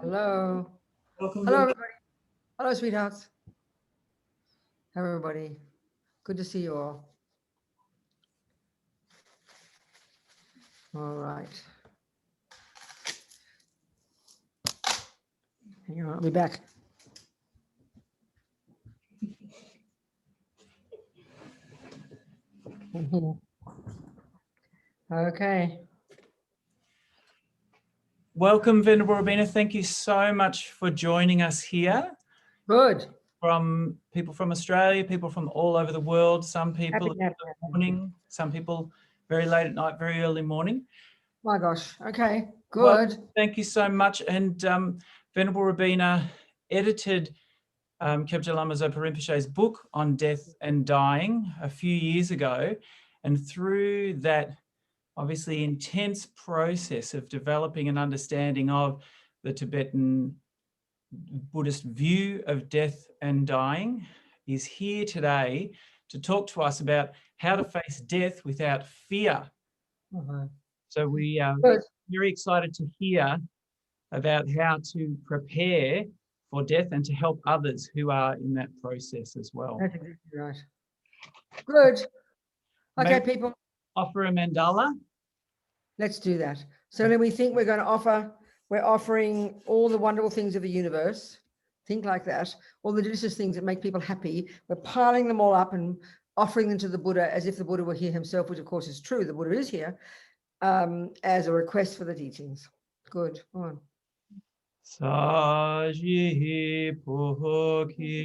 Hello. Welcome. Hello, everybody. Hello, sweethearts. Hello, everybody. Good to see you all. All right. Hang on, I'll be back. Okay. Welcome, Venerable Robina. Thank you so much for joining us here. Good. From people from Australia, people from all over the world, some people in the morning, some people very late at night, very early morning. My gosh. Okay, good. Well, thank you so much. And Venerable Robina edited Khyentse Lama Zopa Rinpoche's book on death and dying a few years ago. And through that obviously intense process of developing an understanding of the Tibetan Buddhist view of death and dying, is here today to talk to us about how to face death without fear. So we are very excited to hear about how to prepare for death and to help others who are in that process as well. That's exactly right. Good. Okay, Maybe people. Offer a mandala. Let's do that. So then we think we're going to we're offering all the wonderful things of the universe. Think like that. All the delicious things that make people happy. We're piling them all up and offering them to the Buddha as if the Buddha were here himself, which of course is true. The Buddha is here, as a request for the teachings. Good. Go on. Saji poki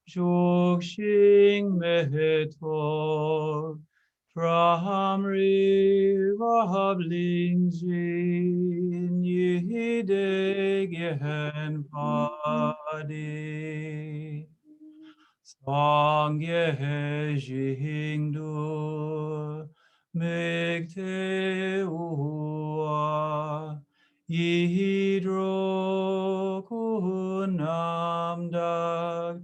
Jokshin mehetor Pramri Vablingzin Yidegen Padi Sangye Jingdu Megte Ua Yidro Kunamdag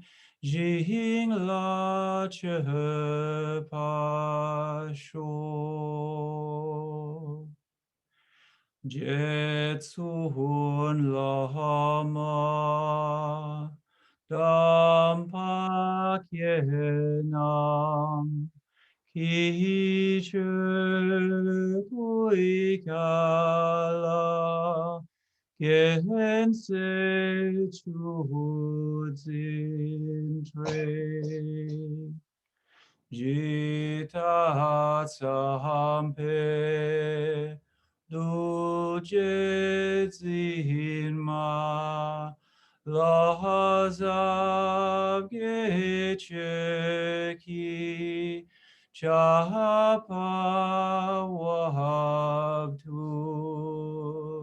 Jing la che pasho Jetsun lama Dampa kyenam Ki che tuikala Yen se chuzin tre Jita sampe Duje zinma Lazav gecheki Chapa wabtu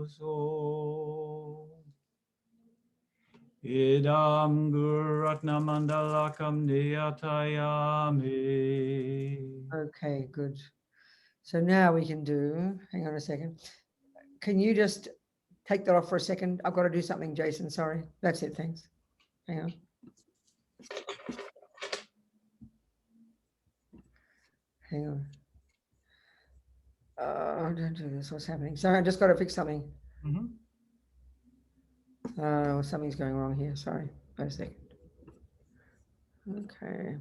so Idam Guratna Mandalakam Niyatayami. Okay, good. So now we can do, hang on a second. Can you just take that off for a second? I've got to do something, Jason. Sorry. That's it. Thanks. Hang on. Hang on. Don't do this. What's happening? Sorry, I just got to fix something. Something's going wrong here. Sorry. Wait a second. Okay.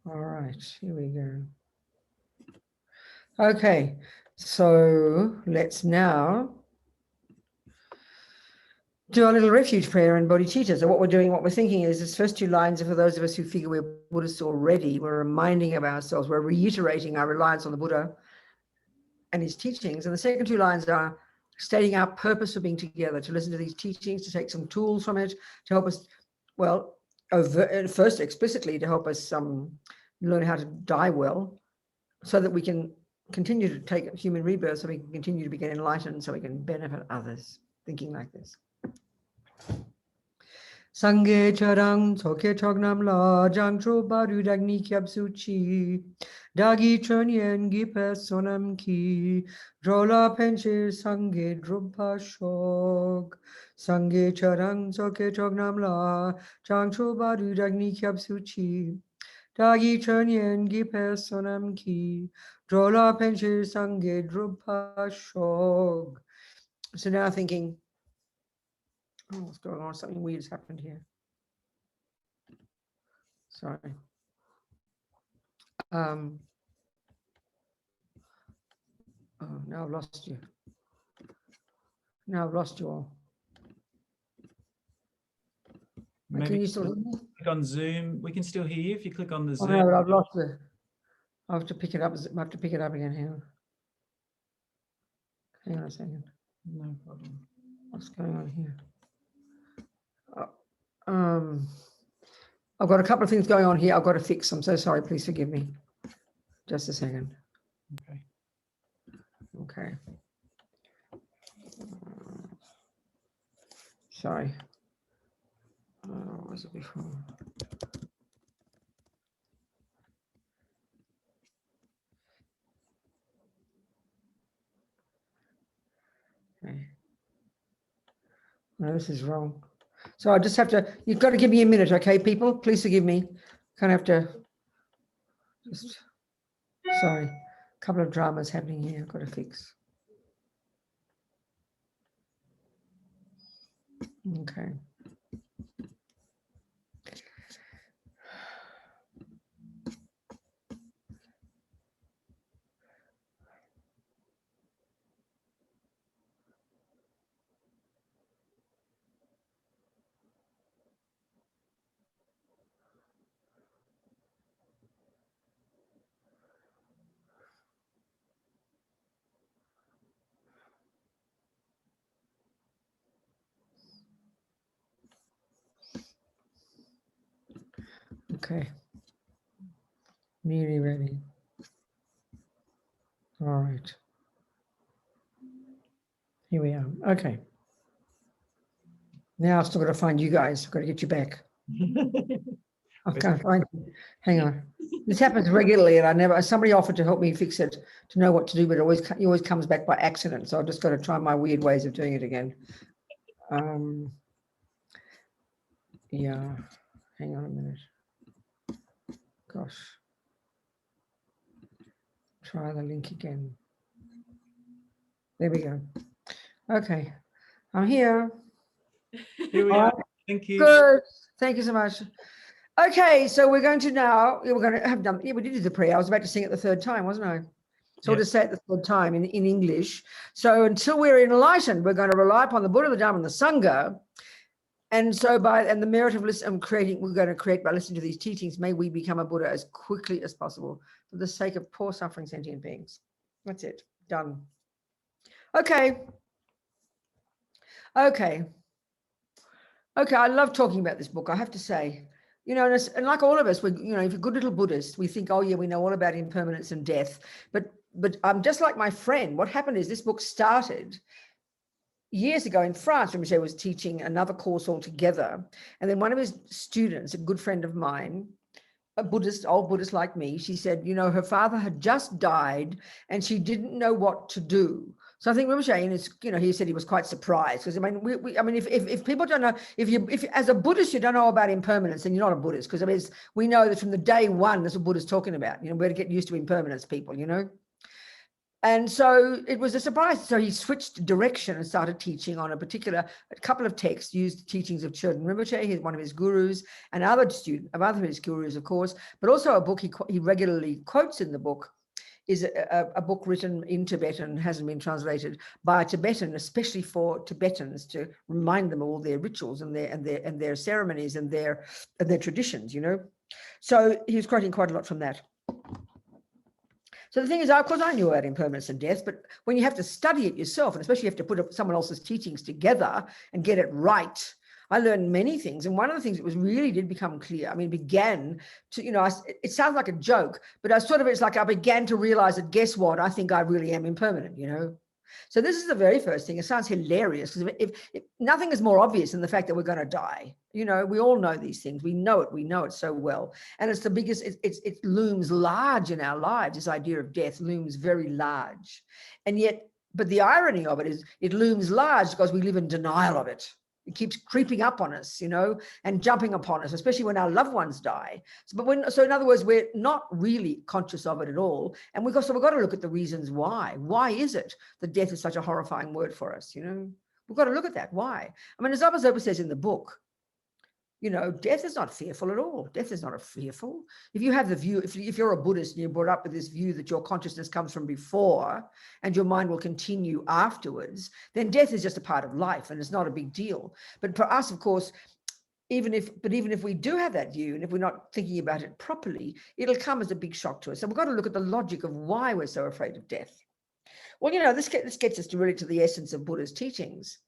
All right. Here we go. Okay. So let's now do our little refuge prayer and bodhicitta. So what we're thinking is this first two lines are for those of us who figure we're Buddhists already. We're reminding of ourselves, we're reiterating our reliance on the Buddha and his teachings. And the second two lines are stating our purpose for being together, to listen to these teachings, to take some tools from it, to help us, well, first explicitly to help us learn how to die well, so that we can continue to take human rebirth, so we can continue to become enlightened, so we can benefit others. Thinking like this. Sangye charang toke chognam la jangcho baru dagni kyab suchi dagi chonyen gipe sonam ki drola penche sangye drumpa shog sangye charang toke chognam la jangcho baru dagni kyab suchi dagi chonyen gipe sonam ki drola penche sangye drumpa shog So now thinking, oh, what's going on? Something weird's happened here. Sorry. Oh, now I've lost you. Now I've lost you all. Maybe Can you still hear me? click on Zoom. We can still hear you if you click on the Oh, Zoom. no, but I've lost it. I have to pick it up. I have to pick it up again. Hang on a second. No problem. What's going on here? I've got a couple of things going on here. I've got to fix. I'm so sorry. Please forgive me. Just a second. Okay. Okay. Sorry. What was it before? Okay. No, this is wrong. So I just have to, you've got to give me a minute, okay, people? Please forgive me. Kind of have to just, sorry. A couple of dramas happening here. I've got to fix. Okay. Okay. Nearly ready. All right. Here we are. Okay. Now I've still got to find you guys. I've got to get you back. I can't find you. Hang on. This happens regularly, and somebody offered to help me fix it, to know what to do, but it always comes back by accident. So I've just got to try my weird ways of doing it again. Yeah. Hang on a minute. Gosh. Try the link again. There we go. Okay. I'm here. Here we are. Thank you. Good. Thank you so much. Okay, so we're going to now, we're going to have done, we did the prayer. I was about to sing it the third time, wasn't I? So we'll just say it the third time in English. So until we're enlightened, we're going to rely upon the Buddha, the Dharma, and the Sangha. And so the merit of creating, we're going to create by listening to these teachings, may we become a Buddha as quickly as possible for the sake of poor suffering sentient beings. That's it. Done. Okay. Okay. Okay, I love talking about this book, I have to say. You know, and like all of us, if you're good little Buddhists, we think, oh yeah, we know all about impermanence and death. But just like my friend, what happened is this book started years ago in France. Rinpoche was teaching another course altogether. And then one of his students, a good friend of mine, a Buddhist, old Buddhist like me, she said, her father had just died and she didn't know what to do. So I think Rinpoche, he said he was quite surprised because if people don't know, if as a Buddhist you don't know about impermanence, then you're not a Buddhist, because we know that from the day one that's what Buddha's talking about. We're to get used to impermanence, people. And so it was a surprise. So he switched direction and started teaching on a couple of texts, used teachings of Chöden Rinpoche, he's one of his gurus, and other of his gurus, of course, but also a book he regularly quotes in the book is a book written in Tibetan, hasn't been translated, by a Tibetan, especially for Tibetans, to remind them of all their rituals and their ceremonies and their traditions, So he was quoting quite a lot from that. So the thing is, of course, I knew about impermanence and death, but when you have to study it yourself, and especially you have to put someone else's teachings together and get it right, I learned many things. And one of the things that really did become clear, began to, it sounds like a joke, but it's like I began to realize that, guess what? I think I really am impermanent, So this is the very first thing. It sounds hilarious because if nothing is more obvious than the fact that we're going to die. We all know these things. We know it so well. And it's the biggest, it looms large in our lives. This idea of death looms very large. And yet, but the irony of it is it looms large because we live in denial of it. It keeps creeping up on us, and jumping upon us, especially when our loved ones die. So in other words, we're not really conscious of it at all. And we've got to look at the reasons why. Why is it that death is such a horrifying word for us? We've got to look at that. Why? I mean, as Samarsa says in the book, death is not fearful at all. Death is not fearful. If you have the view, if you're a Buddhist and you're brought up with this view that your consciousness comes from before and your mind will continue afterwards, then death is just a part of life and it's not a big deal. But for us, of course, even if we do have that view, and if we're not thinking about it properly, it'll come as a big shock to us. So we've got to look at the logic of why we're so afraid of death. Well, this gets us really to the essence of Buddha's teachings.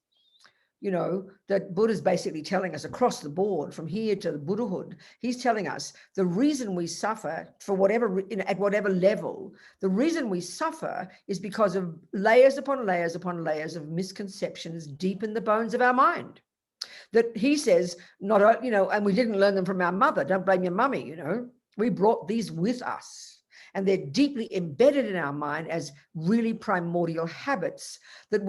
That Buddha's basically telling us across the board, from here to the Buddhahood, he's telling us the reason we suffer for whatever, at whatever level, the reason we suffer is because of layers upon layers upon layers of misconceptions deep in the bones of our mind. That he says, and we didn't learn them from our mother. Don't blame your mummy, we brought these with us. And they're deeply embedded in our mind as really primordial habits that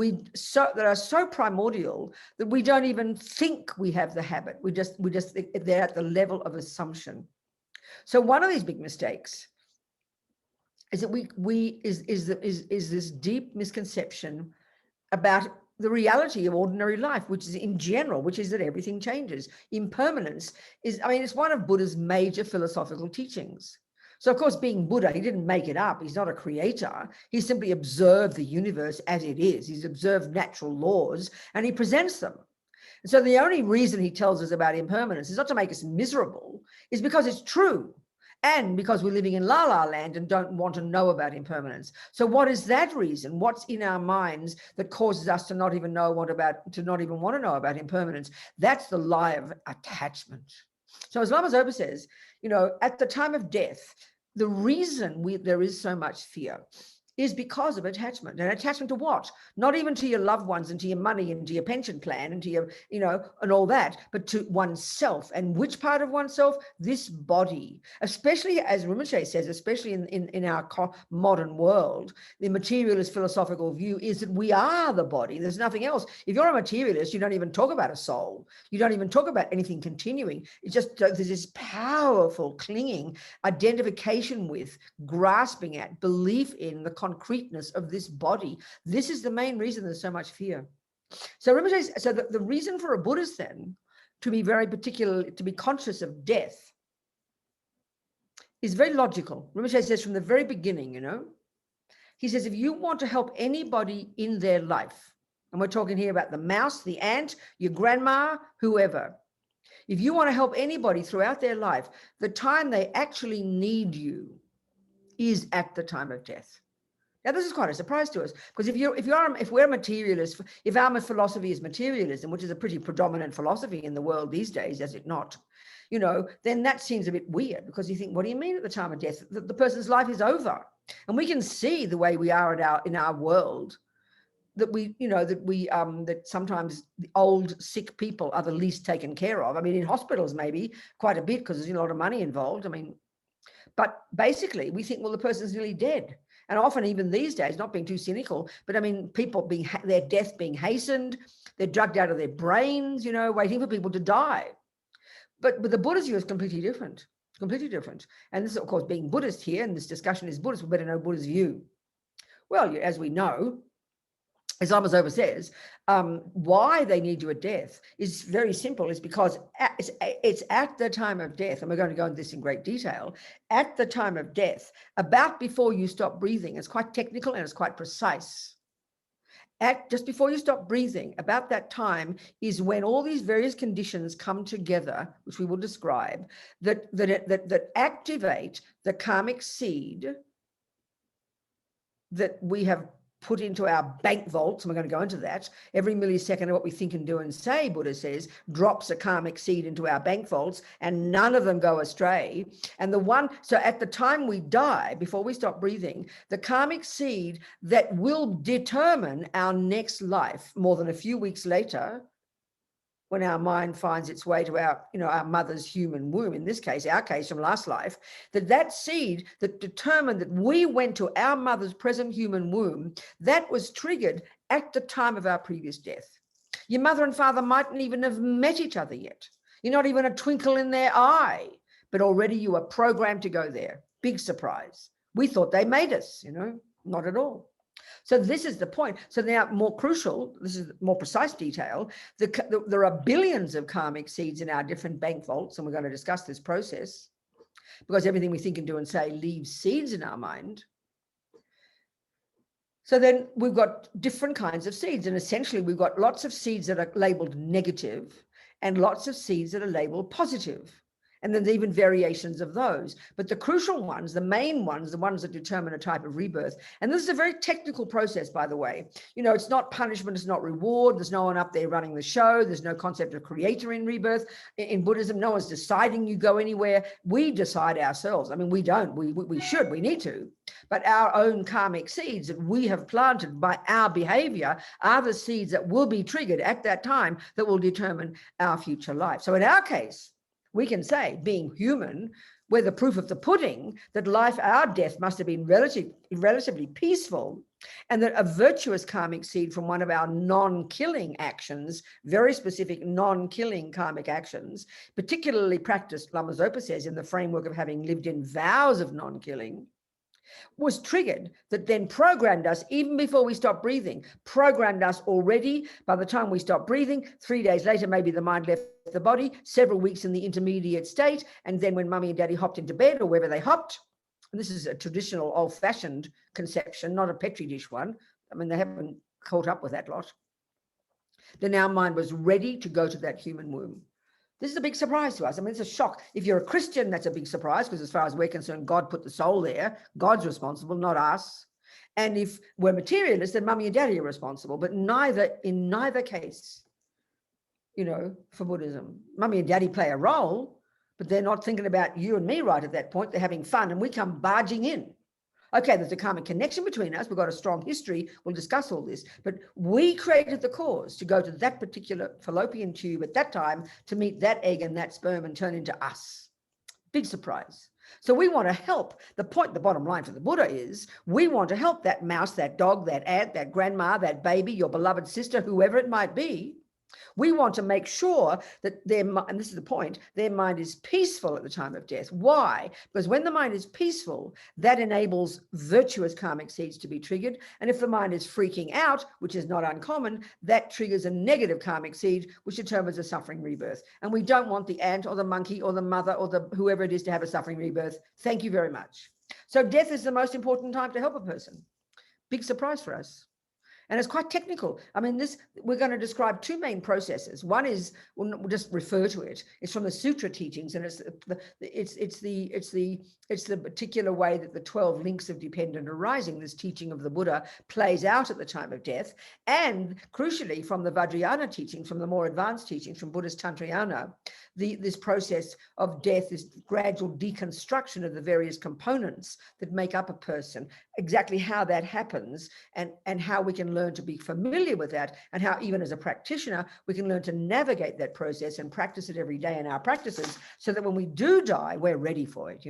are so primordial that we don't even think we have the habit. They're at the level of assumption. So one of these big mistakes is that is this deep misconception about the reality of ordinary life, which is in general, which is that everything changes. Impermanence it's one of Buddha's major philosophical teachings. So, of course, being Buddha, he didn't make it up. He's not a creator. He simply observed the universe as it is. He's observed natural laws and he presents them. And so the only reason he tells us about impermanence is not to make us miserable, is because it's true. And because we're living in La La Land and don't want to know about impermanence. So what is that reason? What's in our minds that causes us to not even want to know about impermanence? That's the lie of attachment. So as Lama Zopa says, at the time of death, the reason there is so much fear is because of attachment. And attachment to what? Not even to your loved ones and to your money and to your pension plan and to your, and all that, but to oneself. And which part of oneself? This body. Especially, as Rinpoche says, especially in our modern world, the materialist philosophical view is that we are the body. There's nothing else. If you're a materialist, you don't even talk about a soul. You don't even talk about anything continuing. It's just there's this powerful clinging, identification with, grasping at, belief in the concreteness of this body. This is the main reason there's so much fear. So Rinpoche, the reason for a Buddhist then to be very particular, to be conscious of death is very logical. Rinpoche says from the very beginning, he says, if you want to help anybody in their life, and we're talking here about the mouse, the ant, your grandma, whoever, if you want to help anybody throughout their life, the time they actually need you is at the time of death. Now, this is quite a surprise to us, because if we're materialists, if our philosophy is materialism, which is a pretty predominant philosophy in the world these days, is it not? Then that seems a bit weird, because you think, what do you mean at the time of death? The person's life is over, and we can see the way we are in our world. That sometimes the old sick people are the least taken care of. I mean, in hospitals maybe quite a bit, because there's a lot of money involved. But basically we think, well, the person's nearly dead. And often even these days, not being too cynical, but people their death being hastened, they're drugged out of their brains, waiting for people to die. But the Buddha's view is completely different. And this is, of course, being Buddhist here, and this discussion is Buddhist, we better know Buddha's view. Well, as we know, as Lama Zopa says, why they need you at death is very simple. It's because it's at the time of death, and we're going to go into this in great detail, at the time of death, about before you stop breathing. It's quite technical and it's quite precise. Just before you stop breathing, about that time is when all these various conditions come together, which we will describe, that activate the karmic seed that we have put into our bank vaults, and we're going to go into that. Every millisecond of what we think and do and say, Buddha says, drops a karmic seed into our bank vaults, and none of them go astray. And so at the time we die, before we stop breathing, the karmic seed that will determine our next life more than a few weeks later, when our mind finds its way to our mother's human womb, in this case, our case from last life, that seed that determined that we went to our mother's present human womb, that was triggered at the time of our previous death. Your mother and father mightn't even have met each other yet. You're not even a twinkle in their eye, but already you are programmed to go there. Big surprise. We thought they made us, not at all. So this is the point. So now, more crucial, this is more precise detail, there are billions of karmic seeds in our different bank vaults, and we're going to discuss this process, because everything we think and do and say leaves seeds in our mind. So then we've got different kinds of seeds, and essentially we've got lots of seeds that are labeled negative and lots of seeds that are labeled positive. And then there's even variations of those. But the crucial ones, the main ones, the ones that determine a type of rebirth. And this is a very technical process, by the way. It's not punishment, it's not reward. There's no one up there running the show. There's no concept of creator in rebirth. In Buddhism, no one's deciding you go anywhere. We decide ourselves. I mean, we don't. We should. We need to. But our own karmic seeds that we have planted by our behavior are the seeds that will be triggered at that time that will determine our future life. So in our case, we can say, being human, we're the proof of the pudding that life, our death, must have been relatively peaceful, and that a virtuous karmic seed from one of our non-killing actions, very specific non-killing karmic actions, particularly practiced, Lama Zopa says, in the framework of having lived in vows of non-killing, was triggered, that then programmed us even before we stopped breathing, programmed us already. By the time we stopped breathing, 3 days later, maybe the mind left the body, several weeks in the intermediate state. And then when mummy and daddy hopped into bed or wherever they hopped, and this is a traditional old-fashioned conception, not a Petri dish one. I mean, they haven't caught up with that lot. Then our mind was ready to go to that human womb. This is a big surprise to us. I mean, it's a shock. If you're a Christian, that's a big surprise, because as far as we're concerned, God put the soul there. God's responsible, not us. And if we're materialists, then mummy and daddy are responsible. But in neither case, for Buddhism, mummy and daddy play a role, but they're not thinking about you and me right at that point. They're having fun, and we come barging in. Okay, there's a karmic connection between us. We've got a strong history. We'll discuss all this. But we created the cause to go to that particular fallopian tube at that time to meet that egg and that sperm and turn into us. Big surprise. So we want to help. The bottom line for the Buddha is, we want to help that mouse, that dog, that ant, that grandma, that baby, your beloved sister, whoever it might be. We want to make sure that and this is the point, their mind is peaceful at the time of death. Why? Because when the mind is peaceful, that enables virtuous karmic seeds to be triggered. And if the mind is freaking out, which is not uncommon, that triggers a negative karmic seed, which determines a suffering rebirth. And we don't want the ant or the monkey or the mother or whoever it is to have a suffering rebirth. Thank you very much. So death is the most important time to help a person. Big surprise for us. And it's quite technical. I mean, we're going to describe two main processes. One is, we'll just refer to it. It's from the sutra teachings, and it's the particular way that the 12 links of dependent arising, this teaching of the Buddha, plays out at the time of death. And crucially, from the Vajrayana teachings, from the more advanced teachings, from Buddhist Tantrayana, this process of death, this gradual deconstruction of the various components that make up a person, exactly how that happens, and how we can learn to be familiar with that, and how even as a practitioner we can learn to navigate that process and practice it every day in our practices, so that when we do die, we're ready for it,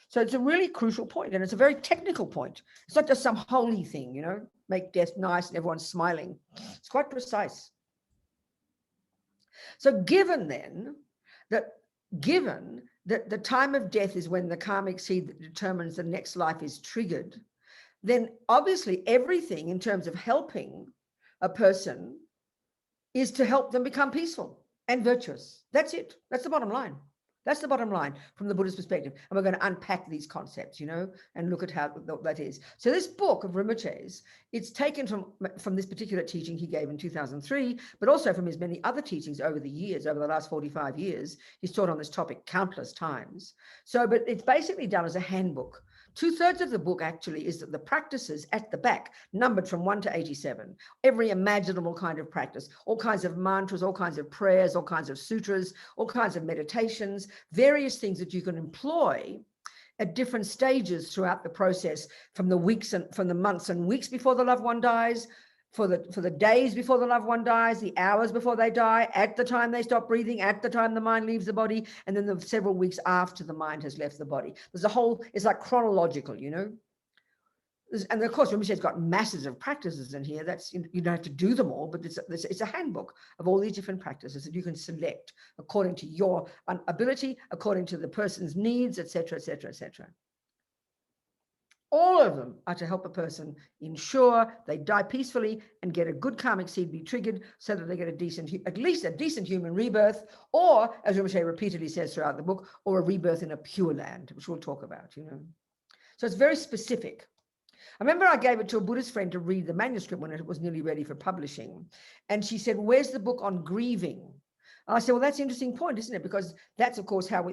So it's a really crucial point, and it's a very technical point. It's not just some holy thing, make death nice and everyone's smiling. It's quite precise. So given that the time of death is when the karmic seed that determines the next life is triggered, then obviously everything in terms of helping a person is to help them become peaceful and virtuous. That's it. That's the bottom line. That's the bottom line from the Buddhist perspective. And we're going to unpack these concepts, and look at how that is. So this book of Rinpoche's, it's taken from this particular teaching he gave in 2003, but also from his many other teachings over the years, over the last 45 years. He's taught on this topic countless times. But it's basically done as a handbook. 2/3 of the book actually is that the practices at the back, numbered from 1 to 87, every imaginable kind of practice, all kinds of mantras, all kinds of prayers, all kinds of sutras, all kinds of meditations, various things that you can employ at different stages throughout the process, from the months and weeks before the loved one dies, for the days before the loved one dies, the hours before they die, at the time they stop breathing, at the time the mind leaves the body, and then the several weeks after the mind has left the body. It's like chronological, And of course, Rinpoche's got masses of practices in here. You don't have to do them all, but it's a handbook of all these different practices that you can select according to your ability, according to the person's needs, etc., etc., etc. All of them are to help a person ensure they die peacefully and get a good karmic seed be triggered so that they get at least a decent human rebirth, or, as Rinpoche repeatedly says throughout the book, or a rebirth in a pure land, which we'll talk about, So it's very specific. I remember I gave it to a Buddhist friend to read the manuscript when it was nearly ready for publishing. And she said, where's the book on grieving? I said, well, that's an interesting point, isn't it? Because that's, of course, how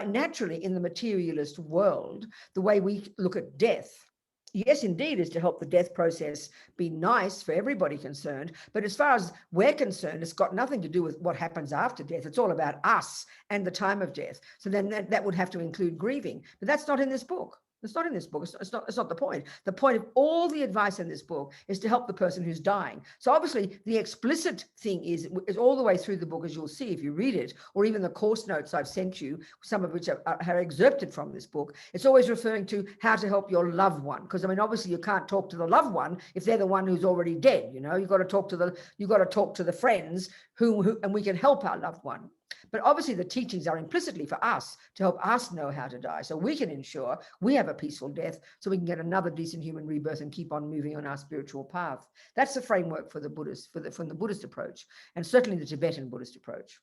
naturally in the materialist world, the way we look at death, yes, indeed, is to help the death process be nice for everybody concerned. But as far as we're concerned, it's got nothing to do with what happens after death. It's all about us and the time of death. So then that would have to include grieving. But that's not in this book. It's not in this book. It's not the point. The point of all the advice in this book is to help the person who's dying. So obviously the explicit thing is all the way through the book, as you'll see if you read it, or even the course notes I've sent you, some of which are excerpted from this book. It's always referring to how to help your loved one. Because I mean, obviously you can't talk to the loved one if they're the one who's already dead. You've got to talk to the friends who and we can help our loved one. But obviously the teachings are implicitly for us to help us know how to die, so we can ensure we have a peaceful death, so we can get another decent human rebirth and keep on moving on our spiritual path. That's the framework for the Buddhist, from the Buddhist approach, and certainly the Tibetan Buddhist approach.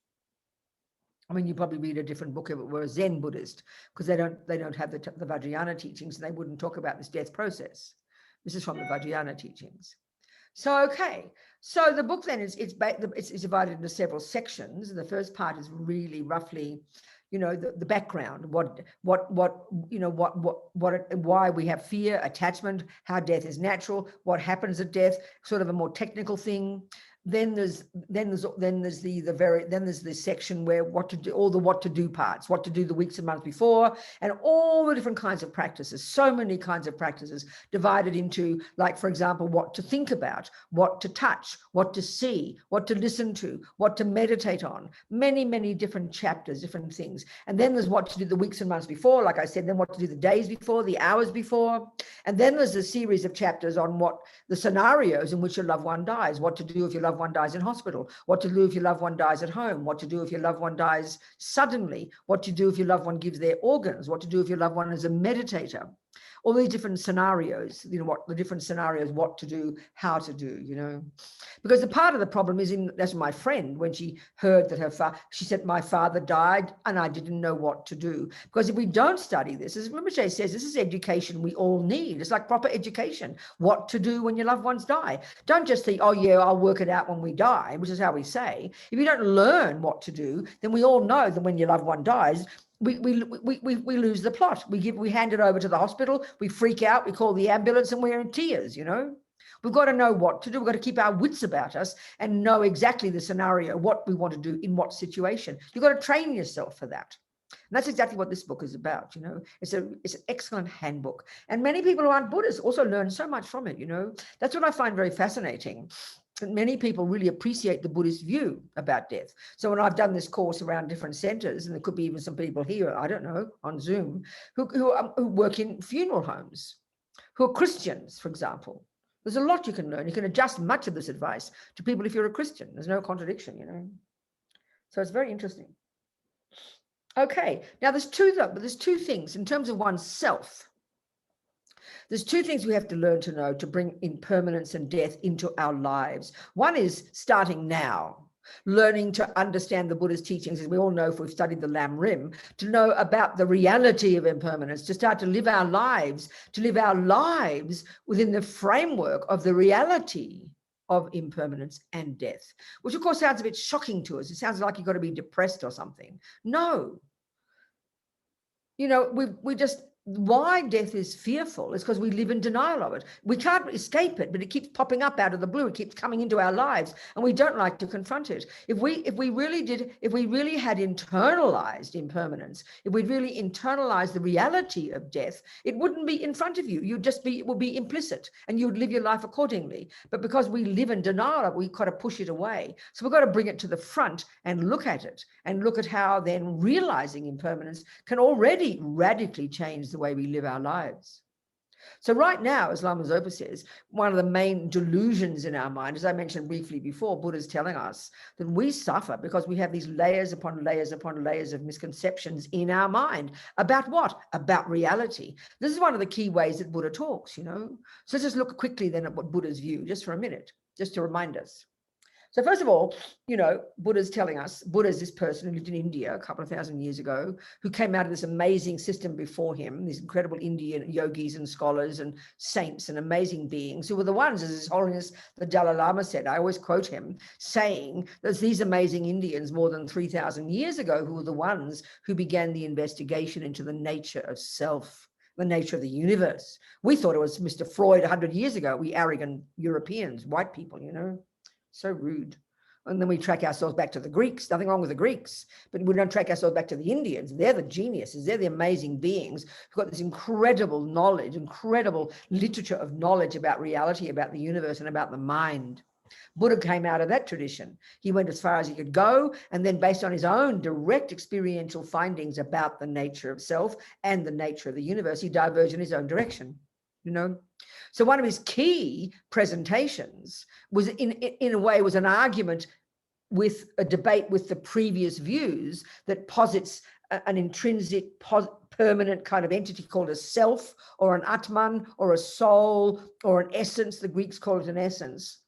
I mean, you probably read a different book if it were a Zen Buddhist, because they don't have the Vajrayana teachings, and they wouldn't talk about this death process. This is from the Vajrayana teachings. So, okay. So the book then is divided into several sections. The first part is really roughly, the background, why we have fear, attachment, how death is natural, what happens at death, sort of a more technical thing. Then there's the section where what to do, all the what to do parts, what to do the weeks and months before, and all the different kinds of practices, so many kinds of practices divided into, like, for example, what to think about, what to touch, what to see, what to listen to, what to meditate on, many, many different chapters, different things. And then there's what to do the weeks and months before, like I said, then what to do the days before, the hours before. And then there's a series of chapters on what the scenarios in which your loved one dies, what to do if your loved one dies in hospital, what to do if your loved one dies at home, what to do if your loved one dies suddenly, what to do if your loved one gives their organs, what to do if your loved one is a meditator. All these different scenarios, what to do, how to do, because the part of the problem is that's my friend, when she heard that she said, my father died and I didn't know what to do. Because if we don't study this, as Rinpoche says, this is education we all need. It's like proper education, what to do when your loved ones die. Don't just think, oh yeah, I'll work it out when we die, which is how we say. If you don't learn what to do, then we all know that when your loved one dies, we lose the plot. We hand it over to the hospital, we freak out, we call the ambulance, and we're in tears, We've got to know what to do. We've got to keep our wits about us and know exactly the scenario, what we want to do in what situation. You've got to train yourself for that. And that's exactly what this book is about, It's an excellent handbook. And many people who aren't Buddhists also learn so much from it, That's what I find very fascinating. Many people really appreciate the Buddhist view about death. So when I've done this course around different centers, and there could be even some people here, I don't know, on Zoom, who work in funeral homes, who are Christians, for example. There's a lot you can learn. You can adjust much of this advice to people if you're a Christian. There's no contradiction, So it's very interesting. Okay, now there's two things in terms of oneself. There's two things we have to learn to know to bring impermanence and death into our lives. One is starting now, learning to understand the Buddha's teachings, as we all know if we've studied the Lam Rim, to know about the reality of impermanence, to start to live our lives within the framework of the reality of impermanence and death, which of course sounds a bit shocking to us. It sounds like you've got to be depressed or something. No. Why death is fearful is because we live in denial of it. We can't escape it, but it keeps popping up out of the blue. It keeps coming into our lives, and we don't like to confront it. If we really had internalized impermanence, if we'd really internalized the reality of death, it wouldn't be in front of you. It would be implicit, and you would live your life accordingly. But because we live in denial of it, we kind of push it away. So we've got to bring it to the front and look at it, and look at how then realizing impermanence can already radically change the way we live our lives. So right now, as Lama Zopa says, one of the main delusions in our mind, as I mentioned briefly before, Buddha's telling us that we suffer because we have these layers upon layers upon layers of misconceptions in our mind. About what? About reality. This is one of the key ways that Buddha talks, So let's just look quickly then at what Buddha's view, just for a minute, just to remind us. So first of all, Buddha's telling us, Buddha's this person who lived in India a couple of thousand years ago, who came out of this amazing system before him, these incredible Indian yogis and scholars and saints and amazing beings who were the ones, as His Holiness the Dalai Lama said, I always quote him, saying there's these amazing Indians more than 3,000 years ago who were the ones who began the investigation into the nature of self, the nature of the universe. We thought it was Mr. Freud 100 years ago, we arrogant Europeans, white people, So rude. And then we track ourselves back to the Greeks. Nothing wrong with the Greeks, but we don't track ourselves back to the Indians. They're the geniuses. They're the amazing beings who've got this incredible knowledge, incredible literature of knowledge about reality, about the universe, and about the mind. Buddha came out of that tradition. He went as far as he could go, and then based on his own direct experiential findings about the nature of self and the nature of the universe, he diverged in his own direction, So one of his key presentations was, in a way, was an argument with a debate with the previous views that posits an intrinsic, permanent kind of entity called a self or an atman or a soul or an essence. The Greeks call it an essence.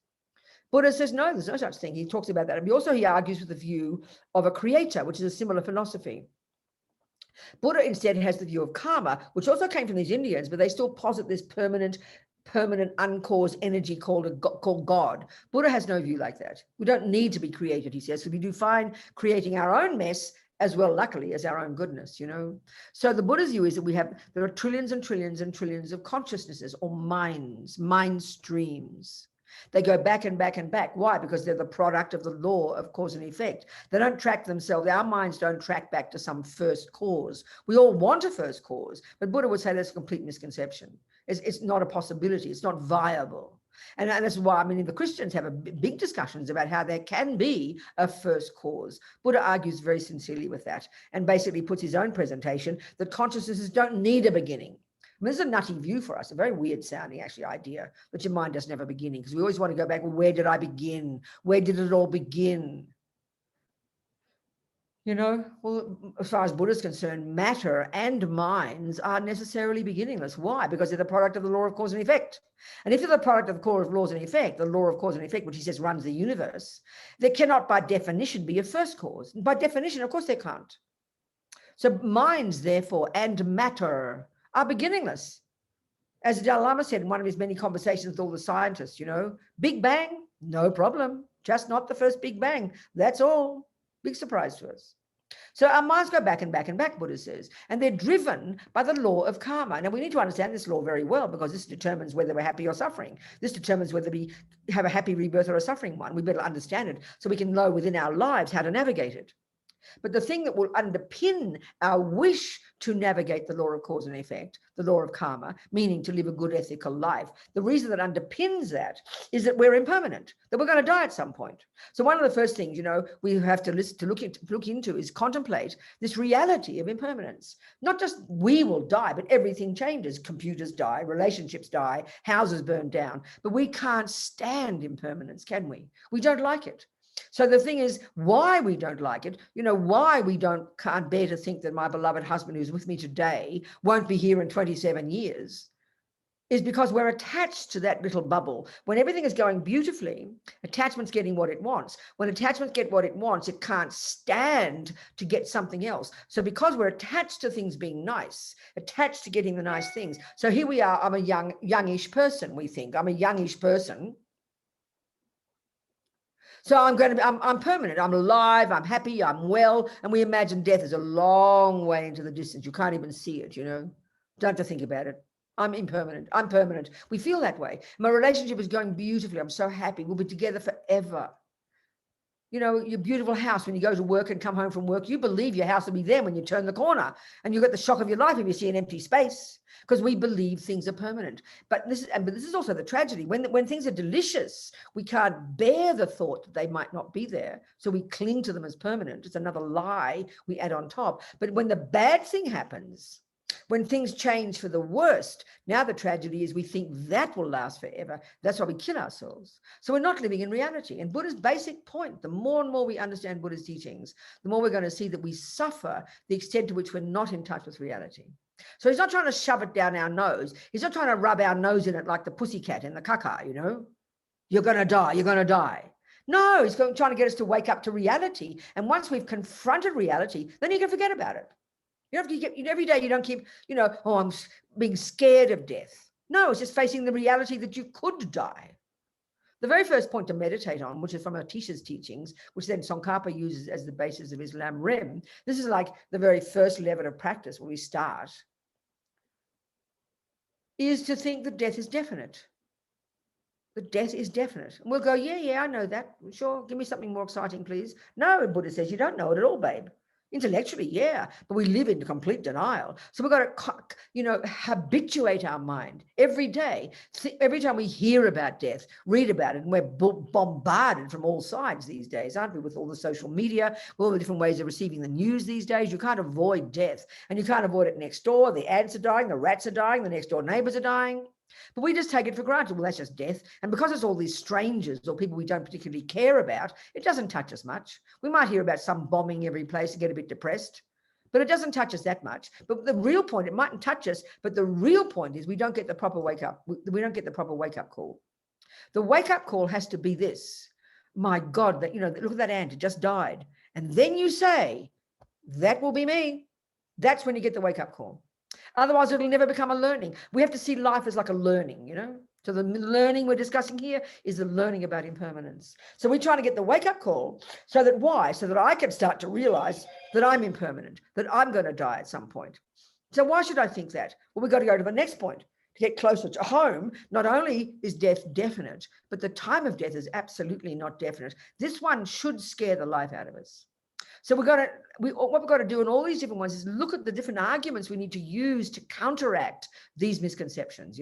Buddha says, no, there's no such thing. He talks about that. And he argues with the view of a creator, which is a similar philosophy. Buddha instead has the view of karma, which also came from these Indians, but they still posit this permanent uncaused energy called God. Buddha has no view like that. We don't need to be created, he says, because we do fine creating our own mess as well, luckily, as our own goodness, So the Buddha's view is that there are trillions and trillions and trillions of consciousnesses or minds, mind streams. They go back and back and back. Why? Because they're the product of the law of cause and effect. They don't track themselves. Our minds don't track back to some first cause. We all want a first cause, but Buddha would say that's a complete misconception. It's not a possibility. It's not viable. And that's why, the Christians have big discussions about how there can be a first cause. Buddha argues very sincerely with that and basically puts his own presentation that consciousnesses don't need a beginning. This is a nutty view for us, a very weird sounding actually idea that your mind doesn't have a beginning, because we always want to go back, well, where did I begin? Where did it all begin? Well, as far as Buddha is concerned, matter and minds are necessarily beginningless. Why? Because they're the product of the law of cause and effect. And if they're the product of the core of laws and effect, the law of cause and effect, which he says runs the universe, there cannot by definition be a first cause. By definition, of course, there can't. So minds, therefore, and matter are beginningless. As the Dalai Lama said in one of his many conversations with all the scientists, Big Bang, no problem, just not the first Big Bang. That's all. Big surprise to us. So our minds go back and back and back, Buddha says, and they're driven by the law of karma. Now, we need to understand this law very well, because this determines whether we're happy or suffering. This determines whether we have a happy rebirth or a suffering one. We better understand it so we can know within our lives how to navigate it. But the thing that will underpin our wish to navigate the law of cause and effect, the law of karma, meaning to live a good ethical life, the reason that underpins that is that we're impermanent, that we're going to die at some point. So one of the first things, we have to look into is contemplate this reality of impermanence. Not just we will die, but everything changes. Computers die, relationships die, houses burn down. But we can't stand impermanence, can we? We don't like it. So the thing is, why we don't like it, why we can't bear to think that my beloved husband who's with me today won't be here in 27 years, is because we're attached to that little bubble. When everything is going beautifully, attachment's getting what it wants. When attachments get what it wants, it can't stand to get something else. So because we're attached to things being nice, attached to getting the nice things. So here we are, I'm a youngish person, we think. I'm a youngish person. So I'm permanent, I'm alive, I'm happy, I'm well, and we imagine death is a long way into the distance. You can't even see it, Don't have to think about it. I'm impermanent, I'm permanent. We feel that way. My relationship is going beautifully. I'm so happy. We'll be together forever. Your beautiful house, when you go to work and come home from work, you believe your house will be there when you turn the corner, and you get the shock of your life if you see an empty space, because we believe things are permanent. But this is also the tragedy. When things are delicious, we can't bear the thought that they might not be there, so we cling to them as permanent. It's another lie we add on top. But when the bad thing happens, When things change for the worst, now the tragedy is we think that will last forever. That's why we kill ourselves. So we're not living in reality. And Buddha's basic point, the more and more we understand Buddha's teachings, the more we're going to see that we suffer the extent to which we're not in touch with reality. So he's not trying to shove it down our nose. He's not trying to rub our nose in it like the pussycat in the caca, you know. You're going to die. You're going to die. No, he's trying to get us to wake up to reality. And once we've confronted reality, then you can forget about it. You don't have to get, every day you don't keep, oh, I'm being scared of death. No, it's just facing the reality that you could die. The very first point to meditate on, which is from Atisha's teachings, which then Tsongkhapa uses as the basis of Islam Rim, this is like the very first level of practice where we start, is to think that death is definite. That death is definite. And we'll go, yeah, I know that. Sure, give me something more exciting, please. No, Buddha says, you don't know it at all, babe. Intellectually, yeah, but we live in complete denial. So we've got to, habituate our mind every day. Every time we hear about death, read about it, and we're bombarded from all sides these days, aren't we, with all the social media, all the different ways of receiving the news these days. You can't avoid death, and you can't avoid it next door. The ants are dying, the rats are dying, the next door neighbors are dying. But we just take it for granted. Well, that's just death. And because it's all these strangers or people we don't particularly care about, it doesn't touch us much. We might hear about some bombing every place and get a bit depressed, but it doesn't touch us that much. But the real point, it mightn't touch us, but the real point is we don't get the proper wake up. We don't get the proper wake up call. The wake up call has to be this. My God, that, look at that ant, it just died. And then you say, that will be me. That's when you get the wake up call. Otherwise, it'll never become a learning. We have to see life as like a learning, So the learning we're discussing here is the learning about impermanence. So we're trying to get the wake-up call so that why? So that I can start to realize that I'm impermanent, that I'm going to die at some point. So why should I think that? Well, we've got to go to the next point. To get closer to home, not only is death definite, but the time of death is absolutely not definite. This one should scare the life out of us. So what we've got to do in all these different ones is look at the different arguments we need to use to counteract these misconceptions,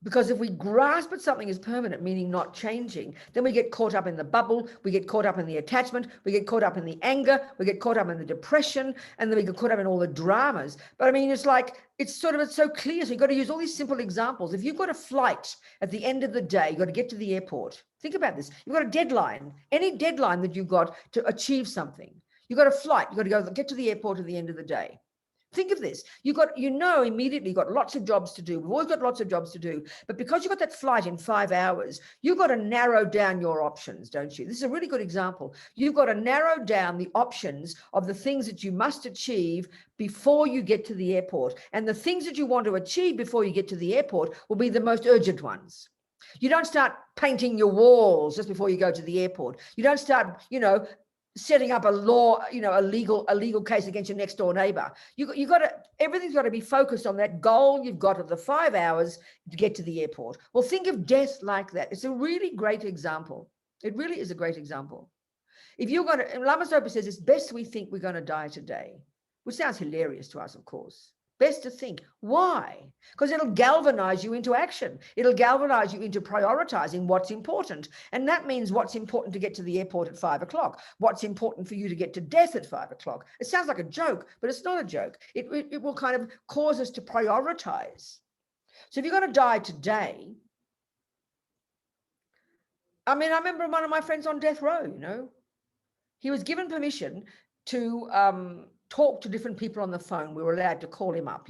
Because if we grasp at something as permanent, meaning not changing, then we get caught up in the bubble, we get caught up in the attachment, we get caught up in the anger, we get caught up in the depression, and then we get caught up in all the dramas. But I mean, it's so clear. So you've got to use all these simple examples. If you've got a flight at the end of the day, you've got to get to the airport. Think about this. You've got a deadline, any deadline that you've got to achieve something. You've got a flight, you've got to get to the airport at the end of the day. Think of this. Immediately you've got lots of jobs to do. We've always got lots of jobs to do. But because you've got that flight in 5 hours, you've got to narrow down your options, don't you? This is a really good example. You've got to narrow down the options of the things that you must achieve before you get to the airport. And the things that you want to achieve before you get to the airport will be the most urgent ones. You don't start painting your walls just before you go to the airport. You don't start, setting up a law, a legal case against your next door neighbor. You got to, everything's got to be focused on that goal you've got of the 5 hours to get to the airport. Well, think of death like that. It's a really great example. It really is a great example. If you're going to, Lama Zopa says it's best we think we're going to die today, which sounds hilarious to us, of course. Best to think. Why? Because it'll galvanize you into action. It'll galvanize you into prioritizing what's important. And that means what's important to get to the airport at 5 o'clock. What's important for you to get to death at 5 o'clock. It sounds like a joke, but it's not a joke. It will kind of cause us to prioritize. So if you're going to die today, I mean, I remember one of my friends on death row, he was given permission to talk to different people on the phone. We were allowed to call him up,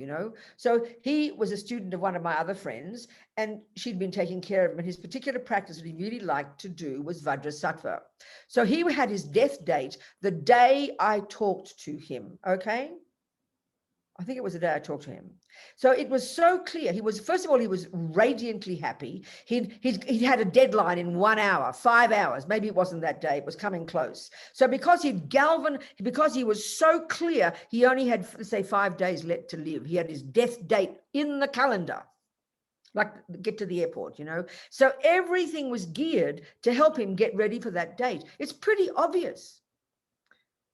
So he was a student of one of my other friends, and she'd been taking care of him. And his particular practice that he really liked to do was Bodhisattva. So he had his death date the day I talked to him, okay? I think it was the day I talked to him. So it was so clear. First of all, he was radiantly happy. He'd had a deadline in 1 hour, 5 hours. Maybe it wasn't that day. It was coming close. So because he was so clear, he only had, say, 5 days left to live. He had his death date in the calendar, like get to the airport, So everything was geared to help him get ready for that date. It's pretty obvious.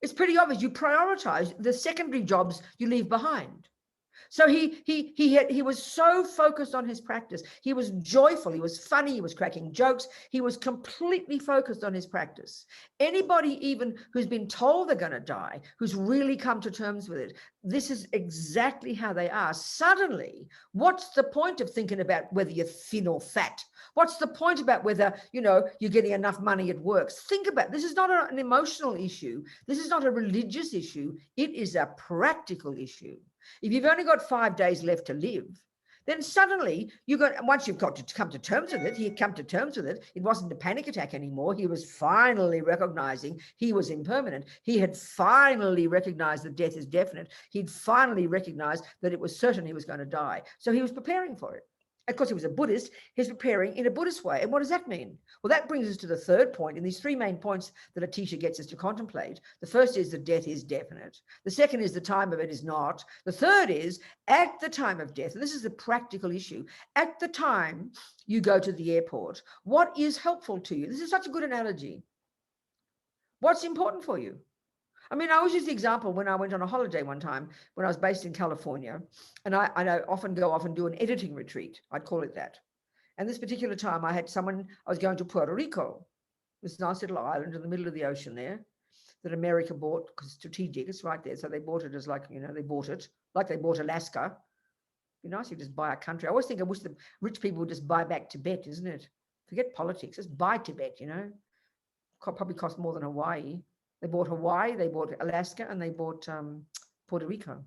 It's pretty obvious. You prioritize the secondary jobs you leave behind. So he was so focused on his practice. He was joyful. He was funny. He was cracking jokes. He was completely focused on his practice. Anybody even who's been told they're going to die, who's really come to terms with it, this is exactly how they are. Suddenly, what's the point of thinking about whether you're thin or fat? What's the point about whether, you're getting enough money at work? Think about, this is not an emotional issue. This is not a religious issue. It is a practical issue. If you've only got 5 days left to live, then suddenly once you've got to come to terms with it, he had come to terms with it. It wasn't a panic attack anymore. He was finally recognizing he was impermanent. He had finally recognized that death is definite. He'd finally recognized that it was certain he was going to die. So he was preparing for it. Of course, he was a Buddhist. He's preparing in a Buddhist way. And what does that mean? Well, that brings us to the third point in these 3 main points that a teacher gets us to contemplate. The first is that death is definite. The second is the time of it is not. The third is at the time of death, and this is the practical issue, at the time you go to the airport, what is helpful to you? This is such a good analogy. What's important for you? I mean, I always use the example when I went on a holiday one time when I was based in California, and I often go off and do an editing retreat. I'd call it that. And this particular time I was going to Puerto Rico, this nice little island in the middle of the ocean there that America bought because it's strategic. It's right there. So they bought it as they bought it like they bought Alaska. It'd be nice if you just buy a country. I always think I wish the rich people would just buy back Tibet, isn't it? Forget politics. Just buy Tibet, Probably cost more than Hawaii. They bought Hawaii, they bought Alaska, and they bought Puerto Rico.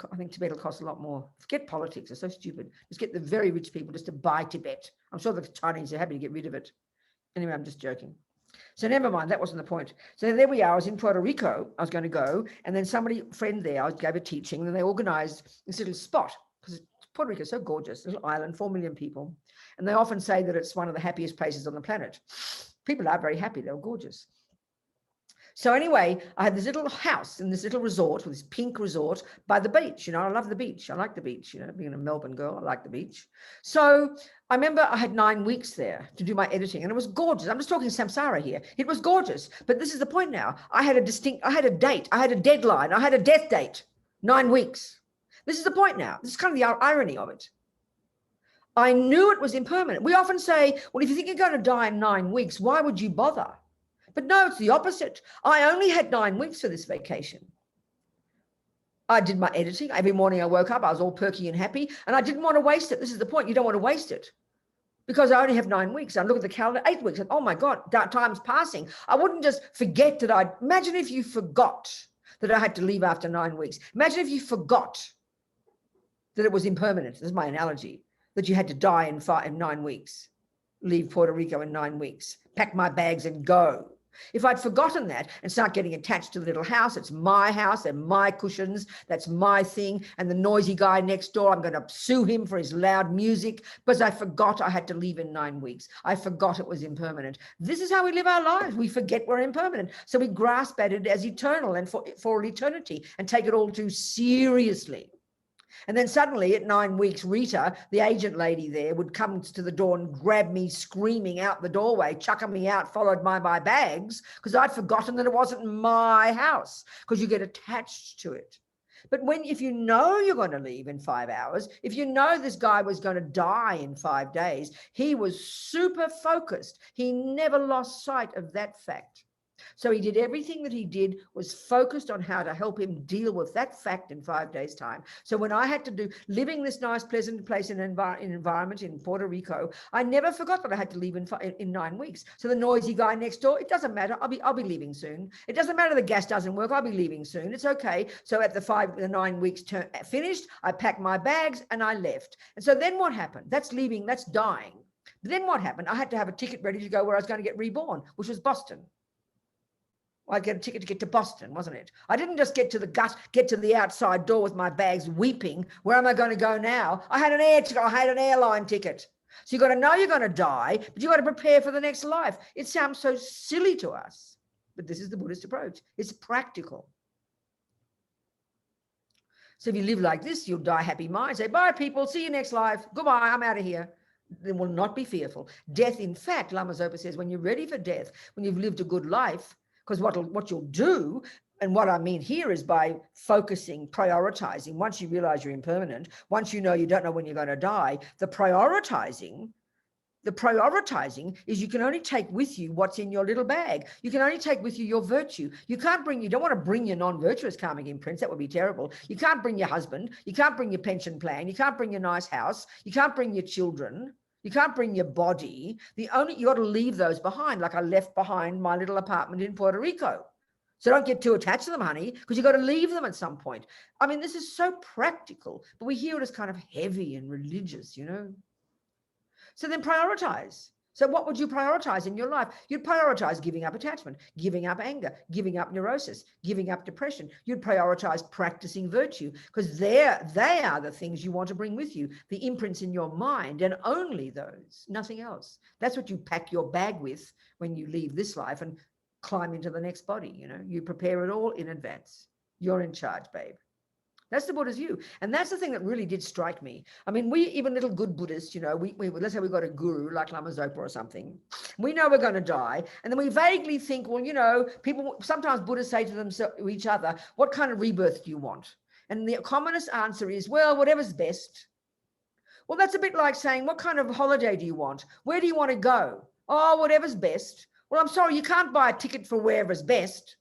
I think Tibet will cost a lot more. Forget politics, they're so stupid. Just get the very rich people just to buy Tibet. I'm sure the Chinese are happy to get rid of it. Anyway, I'm just joking. So never mind, that wasn't the point. So there we are, I was in Puerto Rico, I was going to go, and then friend there, I gave a teaching, and they organized this little spot, because Puerto Rico is so gorgeous, little island, 4 million people. And they often say that it's one of the happiest places on the planet. People are very happy, they're gorgeous. So anyway, I had this little house in this little resort, this pink resort by the beach. I love the beach. I like the beach. Being a Melbourne girl, I like the beach. So I remember I had 9 weeks there to do my editing, and it was gorgeous. I'm just talking samsara here. It was gorgeous. But this is the point now. I had a date. I had a deadline. I had a death date, 9 weeks. This is the point now. This is kind of the irony of it. I knew it was impermanent. We often say, well, if you think you're going to die in 9 weeks, why would you bother? But no, it's the opposite. I only had 9 weeks for this vacation. I did my editing. Every morning I woke up, I was all perky and happy, and I didn't want to waste it. This is the point. You don't want to waste it because I only have 9 weeks. I look at the calendar, 8 weeks, and oh my God, time's passing. I wouldn't just forget that imagine if you forgot that I had to leave after 9 weeks. Imagine if you forgot that it was impermanent. This is my analogy, that you had to die in 9 weeks, leave Puerto Rico in 9 weeks, pack my bags and go. If I'd forgotten that and start getting attached to the little house, it's my house and my cushions, that's my thing, and the noisy guy next door, I'm going to sue him for his loud music because I forgot I had to leave in 9 weeks. I forgot it was impermanent. This is how we live our lives. We forget we're impermanent. So we grasp at it as eternal and for eternity and take it all too seriously. And then suddenly at 9 weeks, Rita, the agent lady there, would come to the door and grab me screaming out the doorway, chucking me out, followed by my bags, because I'd forgotten that it wasn't my house, because you get attached to it. But if you know you're going to leave in 5 hours, if you know this guy was going to die in 5 days, he was super focused. He never lost sight of that fact. So he did everything that he did was focused on how to help him deal with that fact in 5 days' time. So when I had to do living this nice, pleasant place in environment in Puerto Rico, I never forgot that I had to leave in 9 weeks. So the noisy guy next door, it doesn't matter. I'll be leaving soon. It doesn't matter the gas doesn't work. I'll be leaving soon. It's okay. So at the 9 weeks finished, I packed my bags and I left. And so then what happened? That's leaving. That's dying. But then what happened? I had to have a ticket ready to go where I was going to get reborn, which was Boston. I'd get a ticket to get to Boston, wasn't it? I didn't just get to the outside door with my bags weeping. Where am I going to go now? I had an airline ticket. So you got to know you're going to die, but you got to prepare for the next life. It sounds so silly to us, but this is the Buddhist approach. It's practical. So if you live like this, you'll die happy mind. Say, bye people, see you next life. Goodbye, I'm out of here. Then will not be fearful. Death, in fact, Lama Zopa says, when you're ready for death, when you've lived a good life, because what you'll do, And what I mean here is by focusing, prioritizing. Once you realize you're impermanent, once you know you don't know when you're going to die, the prioritizing is you can only take with you what's in your little bag. You can only take with you your virtue. You don't want to bring your non-virtuous karmic imprints. That would be terrible. You can't bring your husband. You can't bring your pension plan. You can't bring your nice house. You can't bring your children. You can't bring your body. You got to leave those behind, like I left behind my little apartment in Puerto Rico. So don't get too attached to them, honey, because you've got to leave them at some point. I mean, this is so practical, but we hear it as kind of heavy and religious, you know. So then prioritize. So what would you prioritize in your life? You'd prioritize giving up attachment, giving up anger, giving up neurosis, giving up depression. You'd prioritize practicing virtue, because they are the things you want to bring with you, the imprints in your mind, and only those, nothing else. That's what you pack your bag with when you leave this life and climb into the next body. You know, you prepare it all in advance. You're in charge, babe. That's the Buddha's view. And that's the thing that really did strike me. I mean, we, even little good Buddhists, you know, we let's say we've got a guru like Lama Zopa or something. We know we're going to die. And then we vaguely think, well, you know, people, sometimes Buddhists say to themselves, to each other, what kind of rebirth do you want? And the commonest answer is, well, whatever's best. Well, that's a bit like saying, what kind of holiday do you want? Where do you want to go? Oh, whatever's best. Well, I'm sorry, you can't buy a ticket for wherever's best.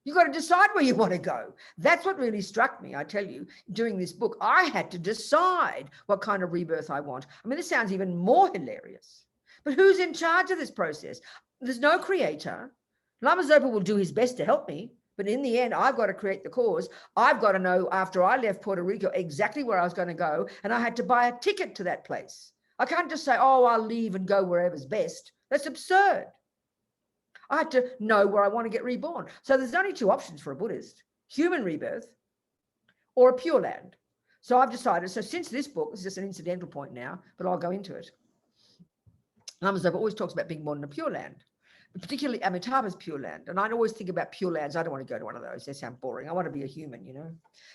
You've got to decide where you want to go. That's what really struck me, I tell you, doing this book. I had to decide what kind of rebirth I want. I mean, this sounds even more hilarious. But who's in charge of this process? There's no creator. Lama Zopa will do his best to help me. But in the end, I've got to create the cause. I've got to know, after I left Puerto Rico, exactly where I was going to go. And I had to buy a ticket to that place. I can't just say, oh, I'll leave and go wherever's best. That's absurd. I had to know where I want to get reborn. So there's only two options for a Buddhist: human rebirth or a Pure Land. So I've decided, so since this book, this is just an incidental point now, but I'll go into it. Lama Zopa always talks about being born in a Pure Land, particularly Amitabha's Pure Land. And I'd always think about Pure Lands. I don't want to go to one of those. They sound boring. I want to be a human, you know.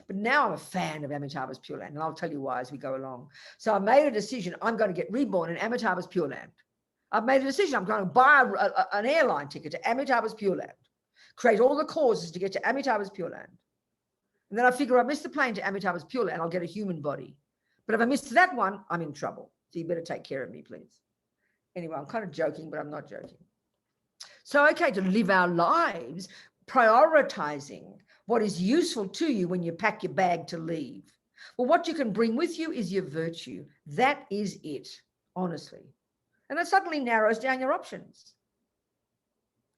But now I'm a fan of Amitabha's Pure Land, and I'll tell you why as we go along. So I made a decision. I'm going to get reborn in Amitabha's Pure Land. I've made a decision. I'm going to buy an airline ticket to Amitabha's Pure Land, create all the causes to get to Amitabha's Pure Land. And then I figure I missed the plane to Amitabha's Pure Land, I'll get a human body. But if I missed that one, I'm in trouble. So you better take care of me, please. Anyway, I'm kind of joking, but I'm not joking. So, okay, to live our lives, prioritizing what is useful to you when you pack your bag to leave. Well, what you can bring with you is your virtue. That is it, honestly. And that suddenly narrows down your options.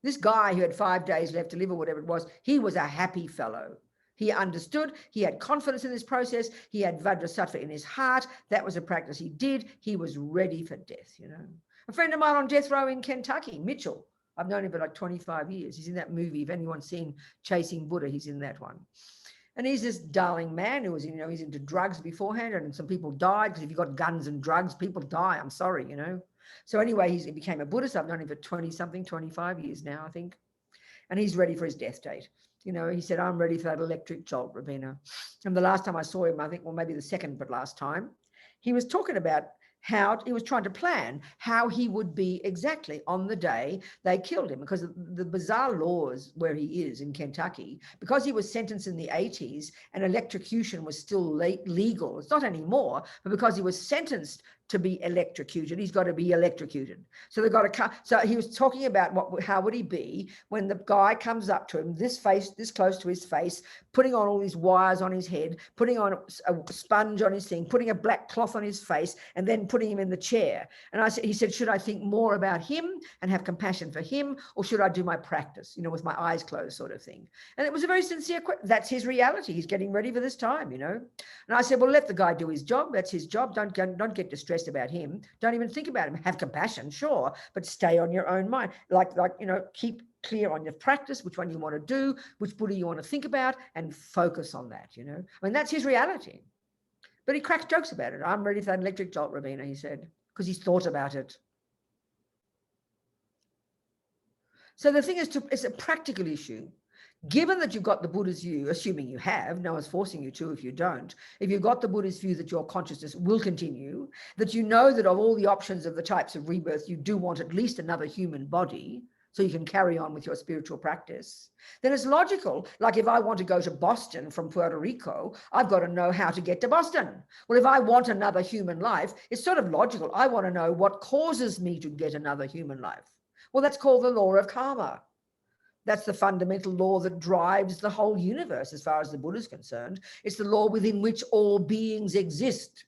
This guy who had 5 days left to live or whatever it was, he was a happy fellow. He understood, he had confidence in this process, he had Bodhisattva in his heart. That was a practice he did. He was ready for death, you know. A friend of mine on death row in Kentucky, Mitchell, I've known him for like 25 years. He's in that movie. If anyone's seen Chasing Buddha, he's in that one. And he's this darling man who was, you know, he's into drugs beforehand, and some people died, because if you've got guns and drugs, people die. I'm sorry, you know. So anyway, he became a Buddhist. I've known him for 25 years now, I think. And he's ready for his death date. You know, he said, I'm ready for that electric jolt, Robina. And the last time I saw him, I think, well, maybe the second but last time, he was talking about how he was trying to plan how he would be exactly on the day they killed him, because the bizarre laws where he is in Kentucky, because he was sentenced in the 80s and electrocution was still legal. It's not anymore, but because he was sentenced to be electrocuted, he's got to be electrocuted. So they've got to cut. So he was talking about how would he be when the guy comes up to him, this close to his face, putting on all these wires on his head, putting on a sponge on his thing, putting a black cloth on his face, and then putting him in the chair. And he said, should I think more about him and have compassion for him, or should I do my practice, you know, with my eyes closed, sort of thing? And it was a very sincere question. That's his reality. He's getting ready for this time, you know. And I said, well, let the guy do his job. That's his job. Don't get distressed about him. Don't even think about him. Have compassion, sure, but stay on your own mind. Like you know, keep clear on your practice, which one you want to do, which Buddha you want to think about, and focus on that, you know. I mean, that's his reality. But he cracks jokes about it. I'm ready for that electric jolt, Robina, he said, because he's thought about it. So the thing is, it's a practical issue. Given that you've got the Buddha's view, assuming you have, no one's forcing you to if you don't, if you've got the Buddha's view that your consciousness will continue, that you know that of all the options of the types of rebirth, you do want at least another human body. so you can carry on with your spiritual practice, then it's logical. Like if I want to go to Boston from Puerto Rico, I've got to know how to get to Boston. Well, if I want another human life, it's sort of logical. I want to know what causes me to get another human life. Well, that's called the law of karma. That's the fundamental law that drives the whole universe as far as the Buddha is concerned. It's the law within which all beings exist.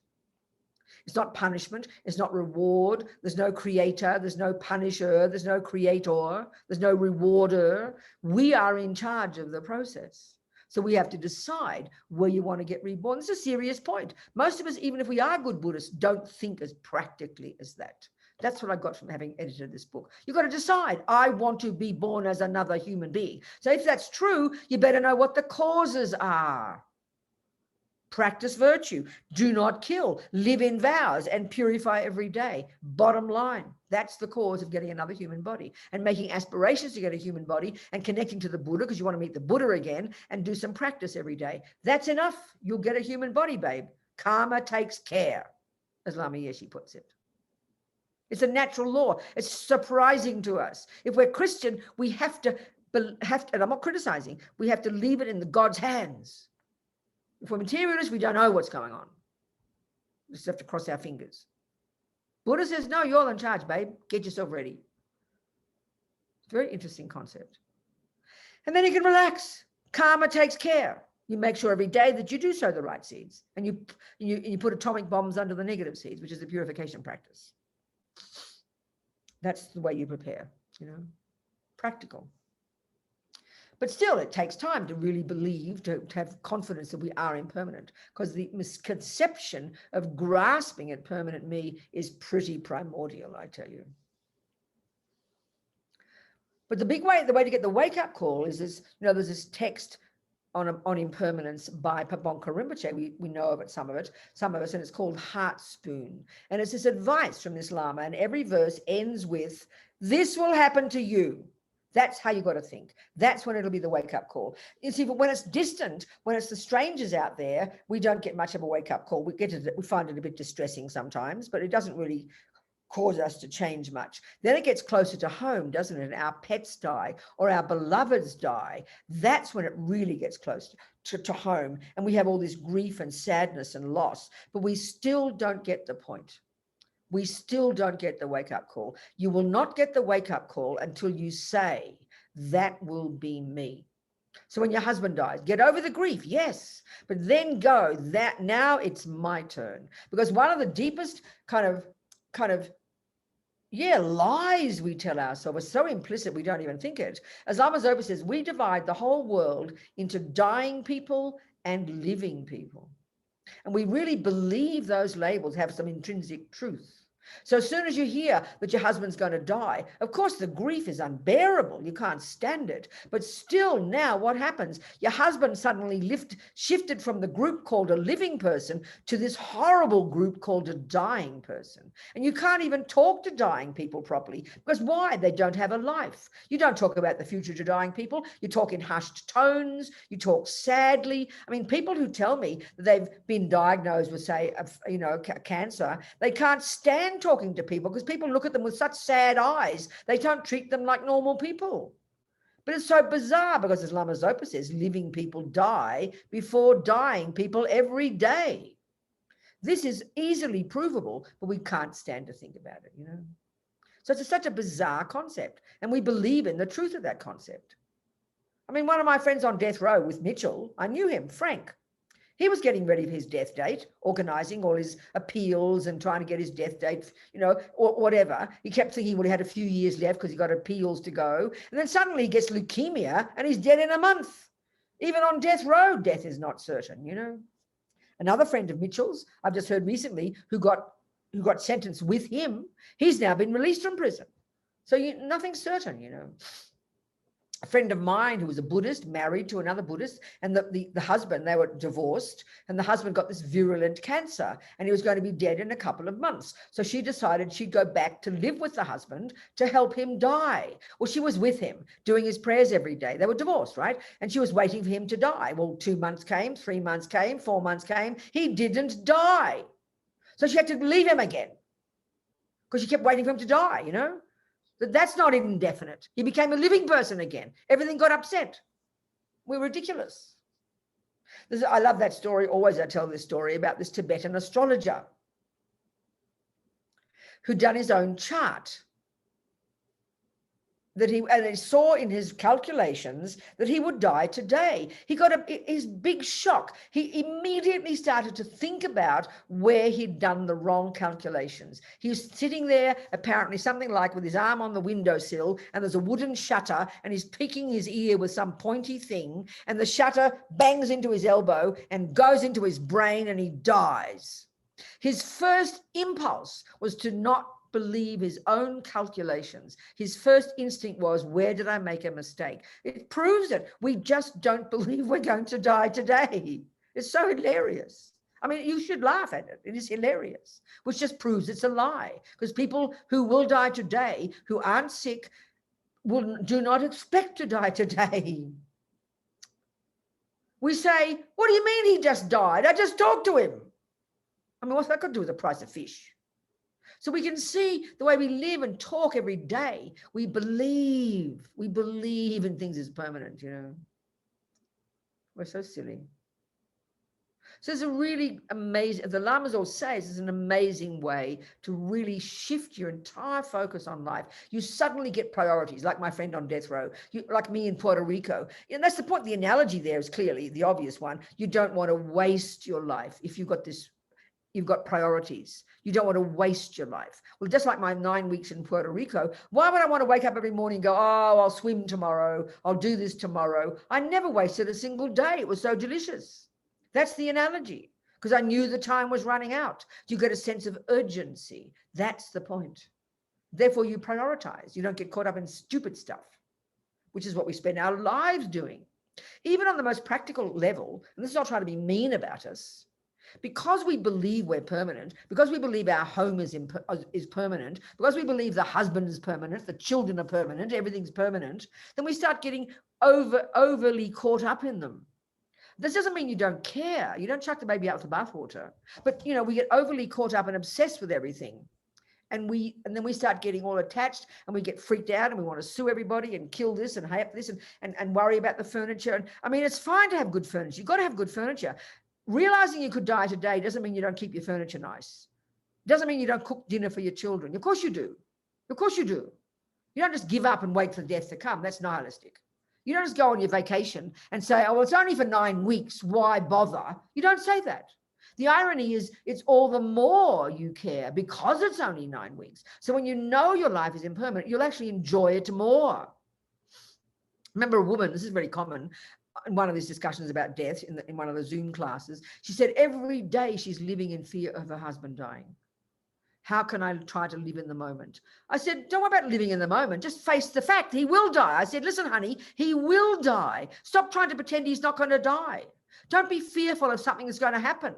It's not punishment. It's not reward. There's no creator. There's no punisher. There's no creator. There's no rewarder. We are in charge of the process. So we have to decide where you want to get reborn. It's a serious point. Most of us, even if we are good Buddhists, don't think as practically as that. That's what I got from having edited this book. You've got to decide, I want to be born as another human being. So if that's true, you better know what the causes are. Practice virtue, do not kill, live in vows, and purify every day. Bottom line, that's the cause of getting another human body, and making aspirations to get a human body and connecting to the Buddha because you want to meet the Buddha again and do some practice every day. That's enough. You'll get a human body, babe. Karma takes care, as Lama Yeshe puts it. It's a natural law. It's surprising to us. If we're Christian, we have to, and I'm not criticizing, we have to leave it in the God's hands. If we're materialists, we don't know what's going on. We just have to cross our fingers. Buddha says, no, you're in charge, babe. Get yourself ready. It's a very interesting concept. And then you can relax. Karma takes care. You make sure every day that you do sow the right seeds. And you put atomic bombs under the negative seeds, which is the purification practice. That's the way you prepare, practical. But still, it takes time to really believe, to have confidence that we are impermanent, because the misconception of grasping at permanent me is pretty primordial, I tell you. But the way to get the wake-up call is this, there's this text on impermanence by Pabonka Rinpoche. We know of it, some of us, and it's called Heart Spoon. And it's this advice from this Lama, and every verse ends with, this will happen to you. That's how you got to think. That's when it'll be the wake-up call. You see, but when it's distant, when it's the strangers out there, we don't get much of a wake-up call. We find it a bit distressing sometimes, but it doesn't really cause us to change much. Then it gets closer to home, doesn't it? Our pets die or our beloveds die. That's when it really gets close to home, and we have all this grief and sadness and loss, but we still don't get the point. We still don't get the wake-up call. You will not get the wake-up call until you say, that will be me. So when your husband dies, get over the grief, yes, but then go, that now it's my turn. Because one of the deepest kind of lies we tell ourselves are so implicit we don't even think it. As Lama Zopa says, we divide the whole world into dying people and living people. And we really believe those labels have some intrinsic truth. So as soon as you hear that your husband's going to die, of course, the grief is unbearable. You can't stand it. But still now what happens? Your husband suddenly shifted from the group called a living person to this horrible group called a dying person. And you can't even talk to dying people properly. Because why? They don't have a life. You don't talk about the future to dying people. You talk in hushed tones. You talk sadly. I mean, people who tell me that they've been diagnosed with, say, cancer, they can't stand talking to people because people look at them with such sad eyes. They don't treat them like normal people. But it's so bizarre because, as Lama Zopa says, living people die before dying people every day. This is easily provable, but we can't stand to think about it, So it's such a bizarre concept, and we believe in the truth of that concept. I mean, one of my friends on death row with Mitchell, I knew him, Frank. He was getting ready for his death date, organizing all his appeals and trying to get his death date, or whatever. He kept thinking, well, he had a few years left because he got appeals to go. And then suddenly he gets leukemia and he's dead in a month. Even on death row, death is not certain, Another friend of Mitchell's, I've just heard recently, who got sentenced with him, he's now been released from prison. So nothing's certain, A friend of mine who was a Buddhist, married to another Buddhist, and the husband, they were divorced, and the husband got this virulent cancer, and he was going to be dead in a couple of months. So she decided she'd go back to live with the husband to help him die. Well, she was with him, doing his prayers every day. They were divorced, right? And she was waiting for him to die. Well, 2 months came, 3 months came, 4 months came. He didn't die. So she had to leave him again because she kept waiting for him to die, That's not indefinite. He became a living person again. Everything got upset. We're ridiculous. I love that story. Always I tell this story about this Tibetan astrologer who'd done his own chart. And he saw in his calculations that he would die today. He got his big shock. He immediately started to think about where he'd done the wrong calculations. He was sitting there, apparently something like with his arm on the windowsill, and there's a wooden shutter, and he's picking his ear with some pointy thing, and the shutter bangs into his elbow and goes into his brain, and he dies. His first impulse was to not believe his own calculations. His first instinct was, where did I make a mistake? It proves it. We just don't believe we're going to die today. It's so hilarious. I mean, you should laugh at it. It is hilarious, which just proves it's a lie, because people who will die today, who aren't sick, do not expect to die today. We say, what do you mean he just died? I just talked to him. I mean, what's that got to do with the price of fish? So we can see the way we live and talk every day. We believe in things as permanent, you know. We're so silly. So it's a really amazing, the Lamas all say, it's an amazing way to really shift your entire focus on life. You suddenly get priorities, like my friend on death row, like me in Puerto Rico. And that's the point. The analogy there is clearly the obvious one. You don't want to waste your life if you've got this. You've got priorities. You don't want to waste your life. Well, just like my 9 weeks in Puerto Rico, why would I want to wake up every morning and go, oh, I'll swim tomorrow, I'll do this tomorrow? I never wasted a single day. It was so delicious. That's the analogy, because I knew the time was running out. You get a sense of urgency. That's the point. Therefore, you prioritize. You don't get caught up in stupid stuff, which is what we spend our lives doing. Even on the most practical level, and this is not trying to be mean about us, because we believe we're permanent, because we believe our home is permanent, because we believe the husband is permanent, the children are permanent, everything's permanent, then we start getting overly caught up in them. This doesn't mean you don't care. You don't chuck the baby out with the bathwater. But, you know, we get overly caught up and obsessed with everything. And then we start getting all attached, and we get freaked out, and we want to sue everybody and kill this and hate this and worry about the furniture. And I mean, it's fine to have good furniture. You've got to have good furniture. Realizing you could die today doesn't mean you don't keep your furniture nice. It doesn't mean you don't cook dinner for your children. Of course you do. Of course you do. You don't just give up and wait for death to come. That's nihilistic. You don't just go on your vacation and say, oh, well, it's only for 9 weeks. Why bother? You don't say that. The irony is it's all the more you care because it's only 9 weeks. So when you know your life is impermanent, you'll actually enjoy it more. Remember a woman, this is very common, in one of these discussions about death in one of the Zoom classes, she said every day she's living in fear of her husband dying. How can I try to live in the moment? I said, don't worry about living in the moment. Just face the fact he will die. I said, listen, honey, he will die. Stop trying to pretend he's not going to die. Don't be fearful of something that's going to happen.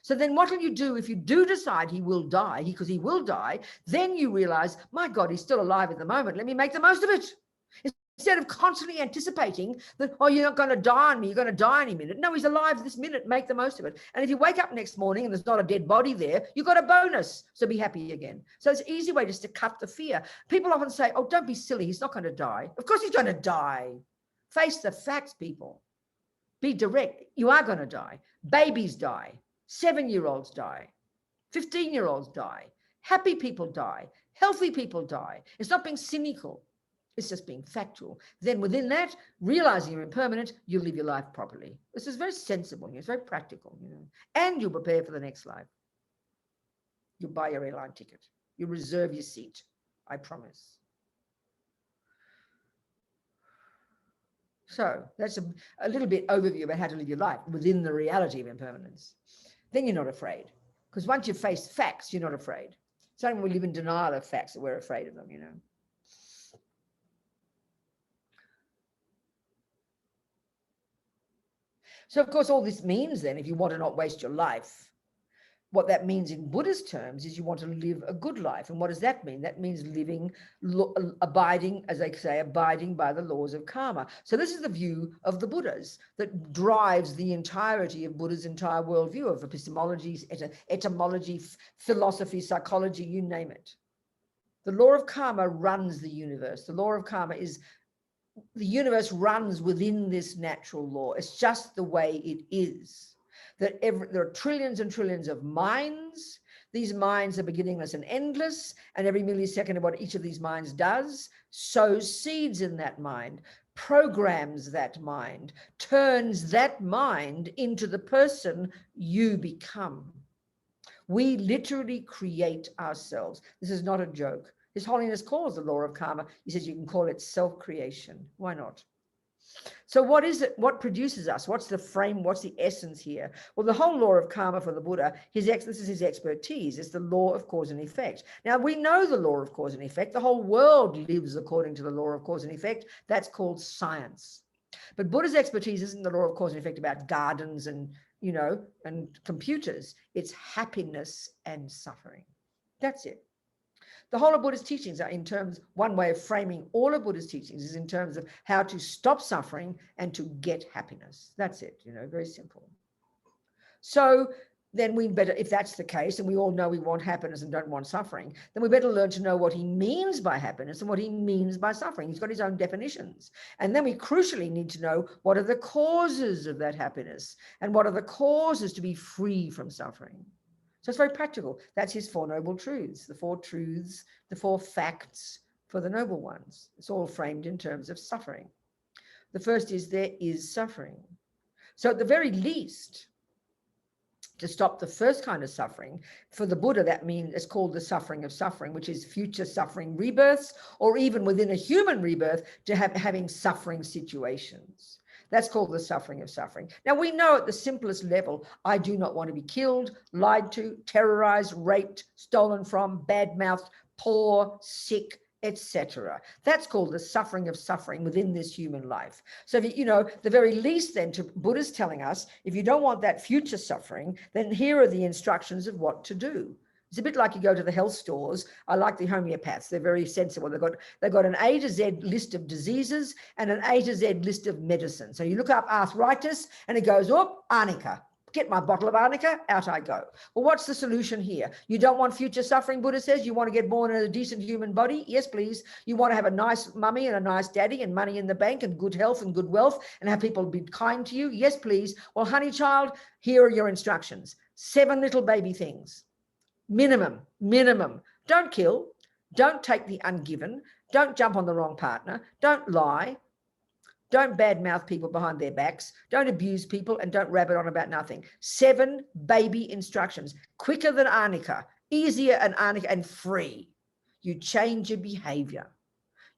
So then what will you do if you do decide he will die, because he will die? Then you realize, my God, he's still alive at the moment. Let me make the most of it. Instead of constantly anticipating that, oh, you're not going to die on me, you're going to die any minute. No, he's alive this minute, make the most of it. And if you wake up next morning and there's not a dead body there, you've got a bonus, so be happy again. So it's an easy way just to cut the fear. People often say, oh, don't be silly, he's not going to die. Of course he's going to die. Face the facts, people. Be direct. You are going to die. Babies die. 7-year-olds die. 15-year-olds die. Happy people die. Healthy people die. It's not being cynical. It's just being factual. Then within that, realizing you're impermanent, you live your life properly. This is very sensible. It's very practical, you know. And you prepare for the next life. You buy your airline ticket. You reserve your seat. I promise. So that's a little bit overview about how to live your life within the reality of impermanence. Then you're not afraid. Because once you face facts, you're not afraid. It's only when we live in denial of facts that we're afraid of them, you know. So, of course, all this means then, if you want to not waste your life, what that means in Buddhist terms is you want to live a good life. And what does that mean? That means living, abiding, as they say, abiding by the laws of karma. So this is the view of the Buddhas that drives the entirety of Buddha's entire worldview of epistemology, etymology, philosophy, psychology, you name it. The law of karma runs the universe. The law of karma is, the universe runs within this natural law. It's just the way it is. That there are trillions and trillions of minds. These minds are beginningless and endless, and every millisecond of what each of these minds does sows seeds in that mind, programs that mind, turns that mind into the person you become. We literally create ourselves. This is not a joke. His Holiness calls the law of karma. He says you can call it self-creation. Why not? So what is it? What produces us? What's the frame? What's the essence here? Well, the whole law of karma for the Buddha, this is his expertise. It's the law of cause and effect. Now, we know the law of cause and effect. The whole world lives according to the law of cause and effect. That's called science. But Buddha's expertise isn't the law of cause and effect about gardens and, you know, and computers. It's happiness and suffering. That's it. The whole of Buddha's teachings are in terms, one way of framing all of Buddha's teachings is in terms of how to stop suffering and to get happiness. That's it, you know, very simple. So then we better, if that's the case, and we all know we want happiness and don't want suffering, then we better learn to know what he means by happiness and what he means by suffering. He's got his own definitions. And then we crucially need to know what are the causes of that happiness and what are the causes to be free from suffering. So it's very practical. That's his Four Noble Truths, the four truths, the four facts for the noble ones. It's all framed in terms of suffering. The first is there is suffering. So at the very least, to stop the first kind of suffering, for the Buddha, that means it's called the suffering of suffering, which is future suffering rebirths, or even within a human rebirth, to having suffering situations. That's called the suffering of suffering. Now, we know at the simplest level, I do not want to be killed, lied to, terrorized, raped, stolen from, bad-mouthed, poor, sick, etc. That's called the suffering of suffering within this human life. So, you know, the very least then, to Buddha's telling us, if you don't want that future suffering, then here are the instructions of what to do. It's a bit like you go to the health stores. I like the homeopaths. They're very sensible. They've got an A to Z list of diseases and an A to Z list of medicine. So you look up arthritis and it goes, oh, arnica. Get my bottle of arnica, out I go. Well, what's the solution here? You don't want future suffering, Buddha says. You want to get born in a decent human body? Yes, please. You want to have a nice mummy and a nice daddy and money in the bank and good health and good wealth and have people be kind to you? Yes, please. Well, honey child, here are your instructions. 7 little baby things. Minimum. Don't kill. Don't take the ungiven. Don't jump on the wrong partner. Don't lie. Don't badmouth people behind their backs. Don't abuse people and don't rabbit on about nothing. 7 baby instructions. Quicker than arnica. Easier than arnica and free. You change your behavior.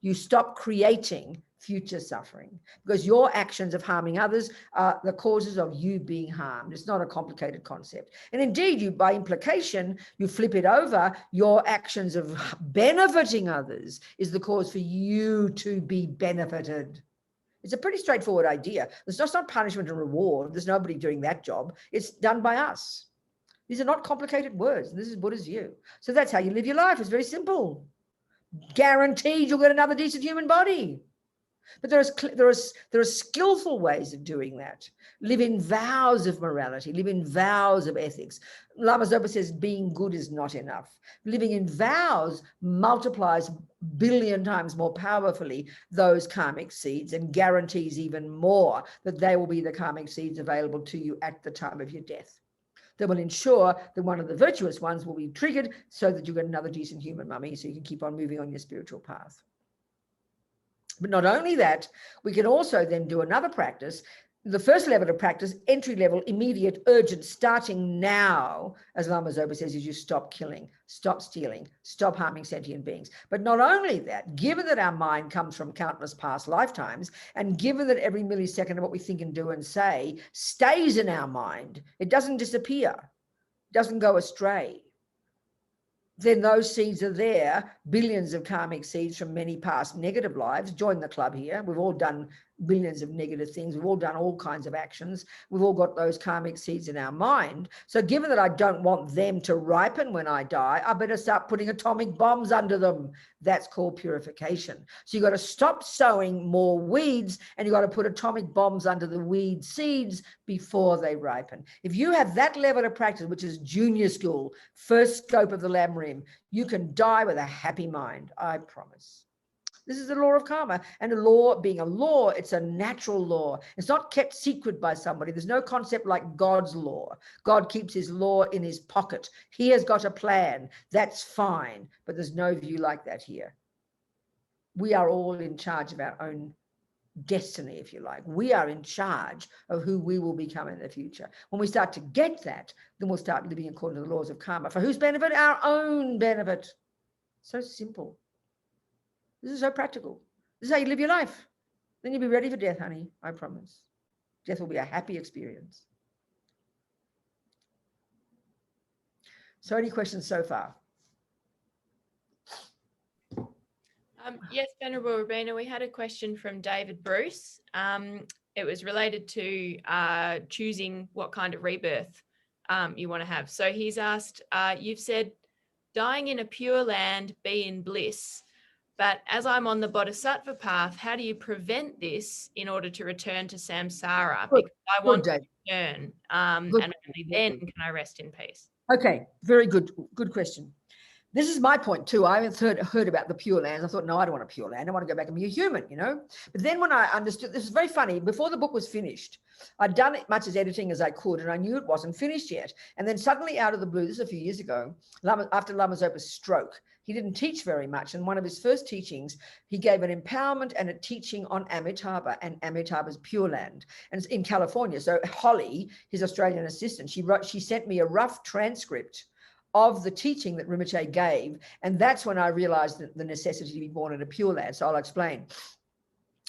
You stop creating future suffering because your actions of harming others are the causes of you being harmed. It's not a complicated concept. And indeed, you, by implication, you flip it over, your actions of benefiting others is the cause for you to be benefited. It's a pretty straightforward idea. It's not punishment and reward. There's nobody doing that job. It's done by us. These are not complicated words. This is Buddha's view. So that's how you live your life. It's very simple. Guaranteed you'll get another decent human body. But there are skillful ways of doing that. Live in vows of morality, live in vows of ethics. Lama Zopa says being good is not enough. Living in vows multiplies billion times more powerfully those karmic seeds and guarantees even more that they will be the karmic seeds available to you at the time of your death. That will ensure that one of the virtuous ones will be triggered so that you get another decent human mummy so you can keep on moving on your spiritual path. But not only that, we can also then do another practice. The first level of practice, entry level, immediate, urgent, starting now, as Lama Zopa says, is you stop killing, stop stealing, stop harming sentient beings. But not only that, given that our mind comes from countless past lifetimes, and given that every millisecond of what we think and do and say stays in our mind, it doesn't disappear, it doesn't go astray, then those seeds are there, billions of karmic seeds from many past negative lives. Join the club here. We've all done billions of negative things. We've all done all kinds of actions. We've all got those karmic seeds in our mind. So given that I don't want them to ripen when I die, I better start putting atomic bombs under them. That's called purification. So you've got to stop sowing more weeds, and you've got to put atomic bombs under the weed seeds before they ripen. If you have that level of practice, which is junior school, first scope of the lamb rim, you can die with a happy mind, I promise. This is the law of karma, and a law being a law, it's a natural law. It's not kept secret by somebody. There's no concept like God's law. God keeps his law in his pocket. He has got a plan. That's fine, but there's no view like that here. We are all in charge of our own destiny, if you like. We are in charge of who we will become in the future. When we start to get that, then we'll start living according to the laws of karma. For whose benefit? Our own benefit. So simple. This is so practical. This is how you live your life. Then you'll be ready for death, honey. I promise. Death will be a happy experience. So any questions so far? Yes, Venerable Robina, we had a question from David Bruce. It was related to choosing what kind of rebirth you want to have. So he's asked, you've said, dying in a pure land, be in bliss. But as I'm on the Bodhisattva path, how do you prevent this in order to return to samsara? Because I want to return, and only then can I rest in peace. Okay, very good question. This is my point too. I heard about the pure lands. I thought, no, I don't want a pure land. I want to go back and be a human, you know. But then when I understood, this is very funny. Before the book was finished, I'd done as much as editing as I could, and I knew it wasn't finished yet. And then suddenly, out of the blue, this is a few years ago, after Lama Zopa's stroke, he didn't teach very much. And one of his first teachings, he gave an empowerment and a teaching on Amitabha and Amitabha's Pure Land, and it's in California. So Holly, his Australian assistant, she sent me a rough transcript of the teaching that Rinpoche gave. And that's when I realized that the necessity to be born in a pure land. So I'll explain.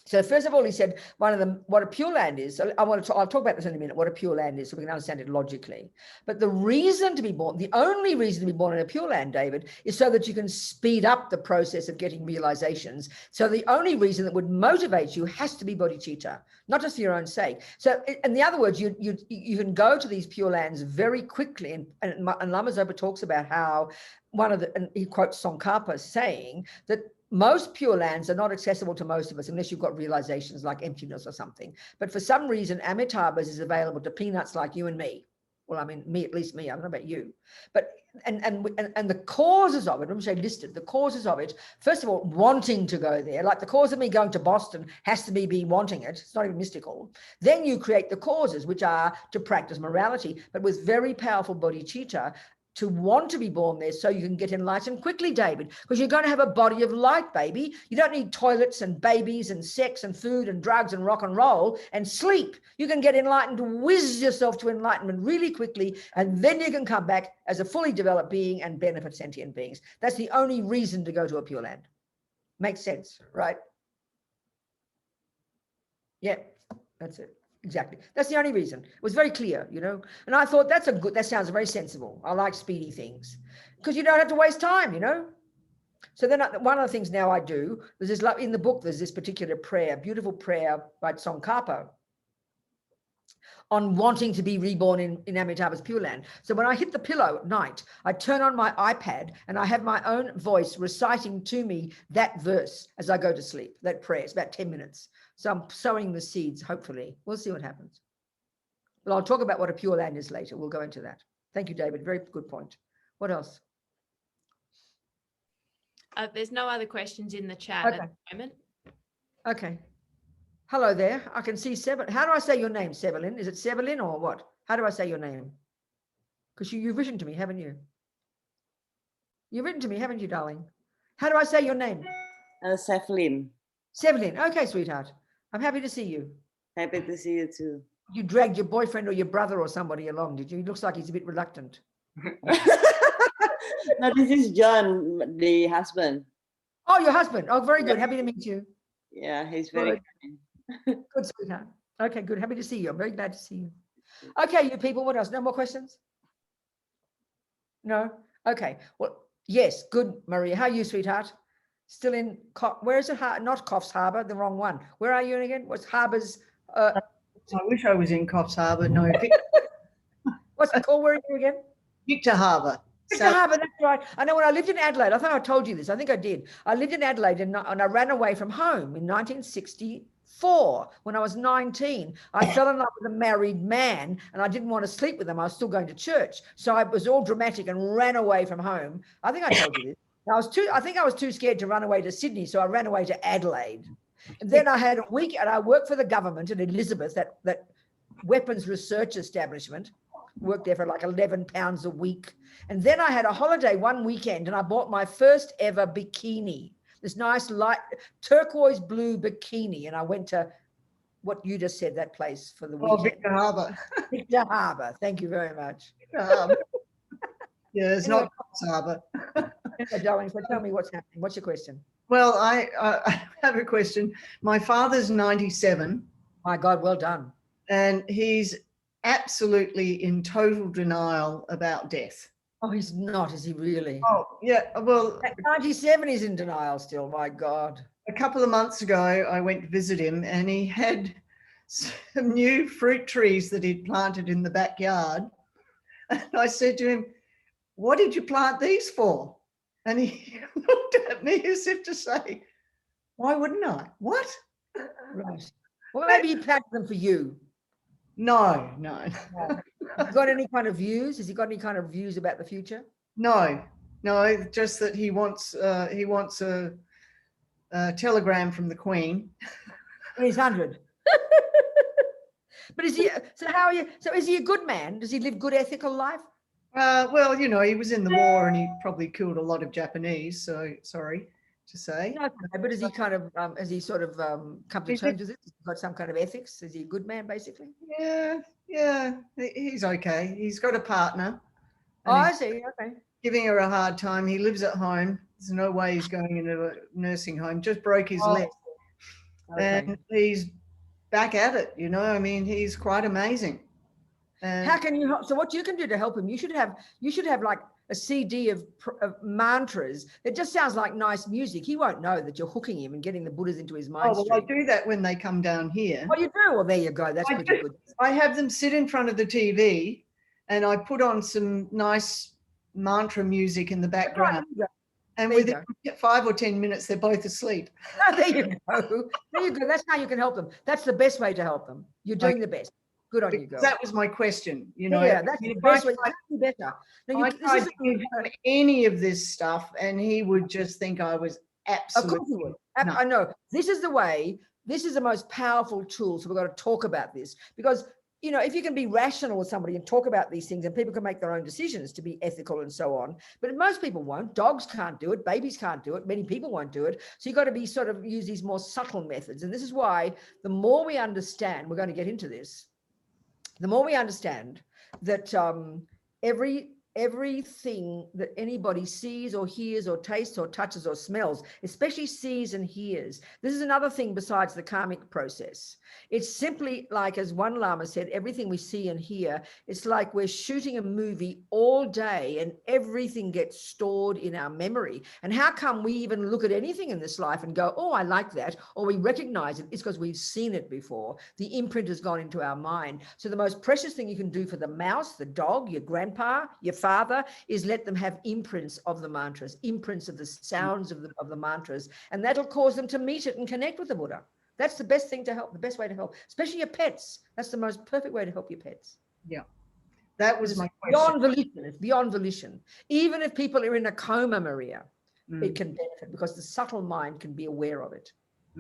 So first of all, he said, what a pure land is. So I'll talk about this in a minute, what a pure land is, so we can understand it logically. But the reason to be born, the only reason to be born in a pure land, David, is so that you can speed up the process of getting realizations. So the only reason that would motivate you has to be bodhicitta, not just for your own sake. So in the other words, you can go to these pure lands very quickly. And Lama Zopa talks about how and he quotes Tsongkhapa saying that most pure lands are not accessible to most of us unless you've got realizations like emptiness or something. But for some reason, Amitabha's is available to peanuts like you and me. Well, I mean, at least me, I don't know about you. But and the causes of it, I'm saying listed, the causes of it, first of all, wanting to go there, like the cause of me going to Boston has to be me wanting it. It's not even mystical. Then you create the causes, which are to practice morality, but with very powerful bodhicitta, to want to be born there so you can get enlightened quickly, David, because you're going to have a body of light, baby. You don't need toilets and babies and sex and food and drugs and rock and roll and sleep. You can get enlightened, whiz yourself to enlightenment really quickly, and then you can come back as a fully developed being and benefit sentient beings. That's the only reason to go to a pure land. Makes sense, right? Yeah, that's it. Exactly. That's the only reason. It was very clear, you know. And I thought that sounds very sensible. I like speedy things because you don't have to waste time, you know. So then one of the things now I do, there's this, in the book, there's this particular prayer, beautiful prayer by Tsongkhapa on wanting to be reborn in Amitabha's Pure Land. So when I hit the pillow at night, I turn on my iPad and I have my own voice reciting to me that verse as I go to sleep, that prayer. It's about 10 minutes. So I'm sowing the seeds, hopefully. We'll see what happens. Well, I'll talk about what a pure land is later. We'll go into that. Thank you, David. Very good point. What else? There's no other questions in the chat at the moment. Okay. Hello there. I can see Sevelin. How do I say your name, Sevelin? Is it Sevelin or what? How do I say your name? Because you've written to me, haven't you? You've written to me, haven't you, darling? How do I say your name? Sevelin. Sevelin. Okay, sweetheart. I'm happy to see you. Happy to see you too. You dragged your boyfriend or your brother or somebody along, did you? He looks like he's a bit reluctant. No, this is John, the husband. Oh, your husband. Oh, very good. Happy to meet you. Yeah, he's very kind. Good, sweetheart. Okay, good. Happy to see you. I'm very glad to see you. Okay, you people, what else? No more questions? No? Okay. Well, yes, good, Maria. How are you, sweetheart? Still in, where is it? Not Coffs Harbour, the wrong one. Where are you again? What's Harbour's? I wish I was in Coffs Harbour. No, What's it called? Where are you again? Victor Harbour. Victor Harbour, that's right. I know when I lived in Adelaide, I thought I told you this. I think I did. I lived in Adelaide and I ran away from home in 1964 when I was 19. I fell in love with a married man and I didn't want to sleep with him. I was still going to church. So I was all dramatic and ran away from home. I think I told you this. I think I was too scared to run away to Sydney. So I ran away to Adelaide. And then I had a week and I worked for the government in Elizabeth, that weapons research establishment. Worked there for like £11 a week. And then I had a holiday one weekend and I bought my first ever bikini, this nice light turquoise blue bikini. And I went to what you just said, that place for the weekend. Oh, Victor Harbour. Victor Harbour. Thank you very much. Yeah, it's Anyway. not Coffs Harbour. Okay, darling, so tell me what's happening. What's your question? Well, I have a question. My father's 97 My God, well done. and he's absolutely in total denial about death. Oh, he's not, is he really? Oh, yeah. Well, At 97, he's in denial still. My God. a couple of months ago, I went to visit him and he had some new fruit trees that he'd planted in the backyard. And I said to him, "What did you plant these for?" And he looked at me as if to say, "Why wouldn't I?" What? Right. Well, maybe he planted them for you. No. Has he got any kind of views? Has he got any kind of views about the future? No, just that he wants a telegram from the Queen. He's 100. But is he, so how are you, so is he a good man? Does he live good ethical life? Well, he was in the war and he probably killed a lot of Japanese, so sorry to say. No, but is he kind of, has he sort of come to terms with it? Has he got some kind of ethics? Is he a good man, basically? Yeah, he's okay. He's got a partner. Oh, and I he's see, okay. giving her a hard time. He lives at home. There's no way he's going into a nursing home. Just broke his leg. Okay. And he's back at it, I mean, he's quite amazing. And How can you help? So what you can do to help him, you should have like a CD of mantras. It just sounds like nice music. He won't know that you're hooking him and getting the Buddhas into his mind. well, I do that when they come down here. Oh, you do? Well, there you go. That's pretty good. I have them sit in front of the TV and I put on some nice mantra music in the background. Right, And there you within 5 or 10 minutes, they're both asleep. oh, there you go. There you go. That's how you can help them. That's the best way to help them. You're doing the best. Good on you, girl. That was my question. Yeah, that's the best way. You can do better. Now, I tried to give him any of this stuff and he would just think I was of absolutely. course you would. No. I know. This is the way. This is the most powerful tool. So we've got to talk about this because, if you can be rational with somebody and talk about these things and people can make their own decisions to be ethical and so on. But most people won't. Dogs can't do it. Babies can't do it. Many people won't do it. So you've got to be sort of use these more subtle methods. And this is why the more we understand, we're going to get into this, the more we understand that everything that anybody sees or hears or tastes or touches or smells, especially sees and hears. This is another thing besides the karmic process. It's simply like, as one Lama said, everything we see and hear, it's like we're shooting a movie all day and everything gets stored in our memory. And how come we even look at anything in this life and go, oh, I like that, or we recognize it? It's because we've seen it before. The imprint has gone into our mind. So the most precious thing you can do for the mouse, the dog, your grandpa, your father, is let them have imprints of the mantras, imprints of the sounds of the mantras, and that'll cause them to meet it and connect with the Buddha. That's the best thing to help, the best way to help, especially your pets. That's the most perfect way to help your pets. Yeah, that was my question. Beyond volition, it's beyond volition. Even if people are in a coma, Maria, it can benefit because the subtle mind can be aware of it.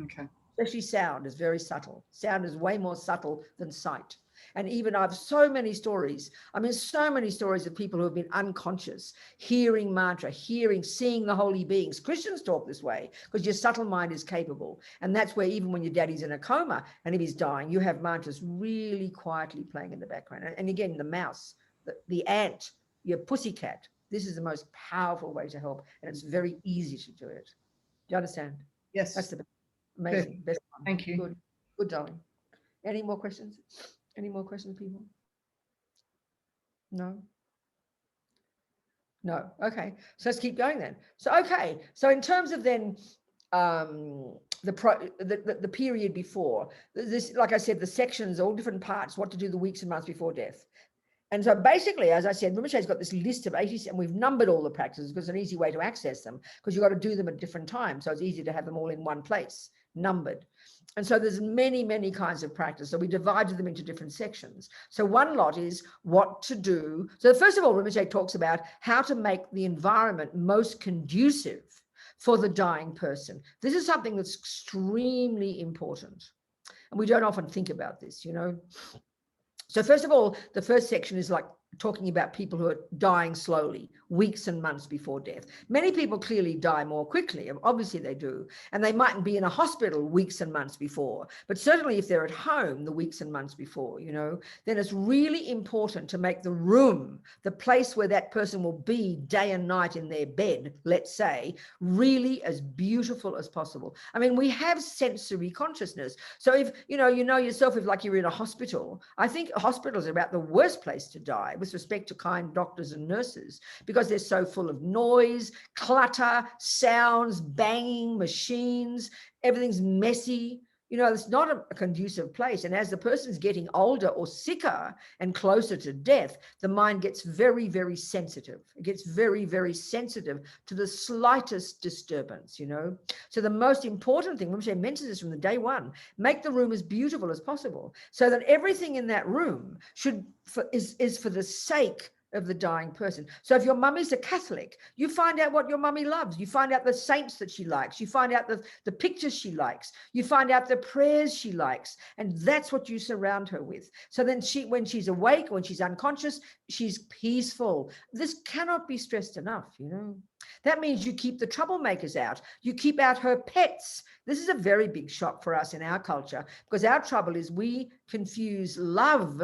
Okay. Especially sound is very subtle. Sound is way more subtle than sight. And even I've so many stories. I mean, so many stories of people who have been unconscious, hearing mantra, seeing the holy beings. Christians talk this way because your subtle mind is capable. And that's where even when your daddy's in a coma and if he's dying, you have mantras really quietly playing in the background. And again, the mouse, the ant, your pussycat, this is the most powerful way to help. And it's very easy to do it. Do you understand? Yes. That's the best. Amazing. Best one. Thank you. Good, darling. Any more questions? Any more questions, people? No? No. Okay. So let's keep going then. So, okay. So in terms of then the period before, this, like I said, the sections, all different parts, what to do the weeks and months before death. And so basically, as I said, Rinpoche's got this list of 80, and we've numbered all the practices because it's an easy way to access them, because you've got to do them at different times. So it's easy to have them all in one place, numbered. And so there's many, many kinds of practice. So we divided them into different sections. So one lot is what to do. So first of all, Rinpoche talks about how to make the environment most conducive for the dying person. This is something that's extremely important. And we don't often think about this, you know. So first of all, the first section is like talking about people who are dying slowly, weeks and months before death. Many people clearly die more quickly, obviously they do, and they mightn't be in a hospital weeks and months before, but certainly if they're at home the weeks and months before, you know, then it's really important to make the room, the place where that person will be day and night in their bed, let's say, really as beautiful as possible. I mean, we have sensory consciousness. So if, you know yourself, if like you're in a hospital, I think hospitals are about the worst place to die with respect to kind doctors and nurses, because they're so full of noise, clutter, sounds, banging, machines, everything's messy. You know, it's not a conducive place. And as the person's getting older or sicker and closer to death, the mind gets very, very sensitive. It gets very, very sensitive to the slightest disturbance, you know. So the most important thing, Rinpoche mentions this from the day one, make the room as beautiful as possible, so that everything in that room is for the sake of the dying person. So if your mum is a Catholic, you find out what your mummy loves. You find out the saints that she likes. You find out the pictures she likes. You find out the prayers she likes. And that's what you surround her with. So then when she's awake, when she's unconscious, she's peaceful. This cannot be stressed enough, you know. That means you keep the troublemakers out. You keep out her pets. This is a very big shock for us in our culture, because our trouble is we confuse love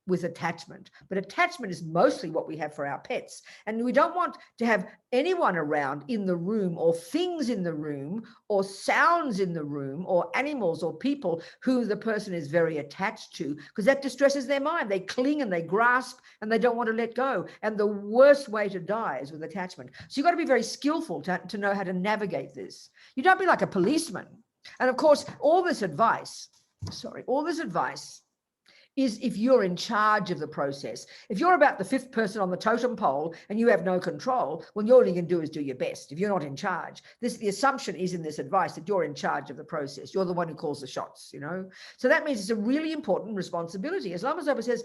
with attachment, but attachment is mostly what we have for our pets, and we don't want to have anyone around in the room, or things in the room, or sounds in the room, or animals or people who the person is very attached to, because that distresses their mind. They cling and they grasp and they don't want to let go, and the worst way to die is with attachment. So you've got to be very skillful to know how to navigate this. You don't be like a policeman. And of course, all this advice is if you're in charge of the process. If you're about the fifth person on the totem pole and you have no control, well, all you can do is do your best if you're not in charge. The assumption is in this advice that you're in charge of the process. You're the one who calls the shots, you know. So that means it's a really important responsibility. As Lama Zopa says,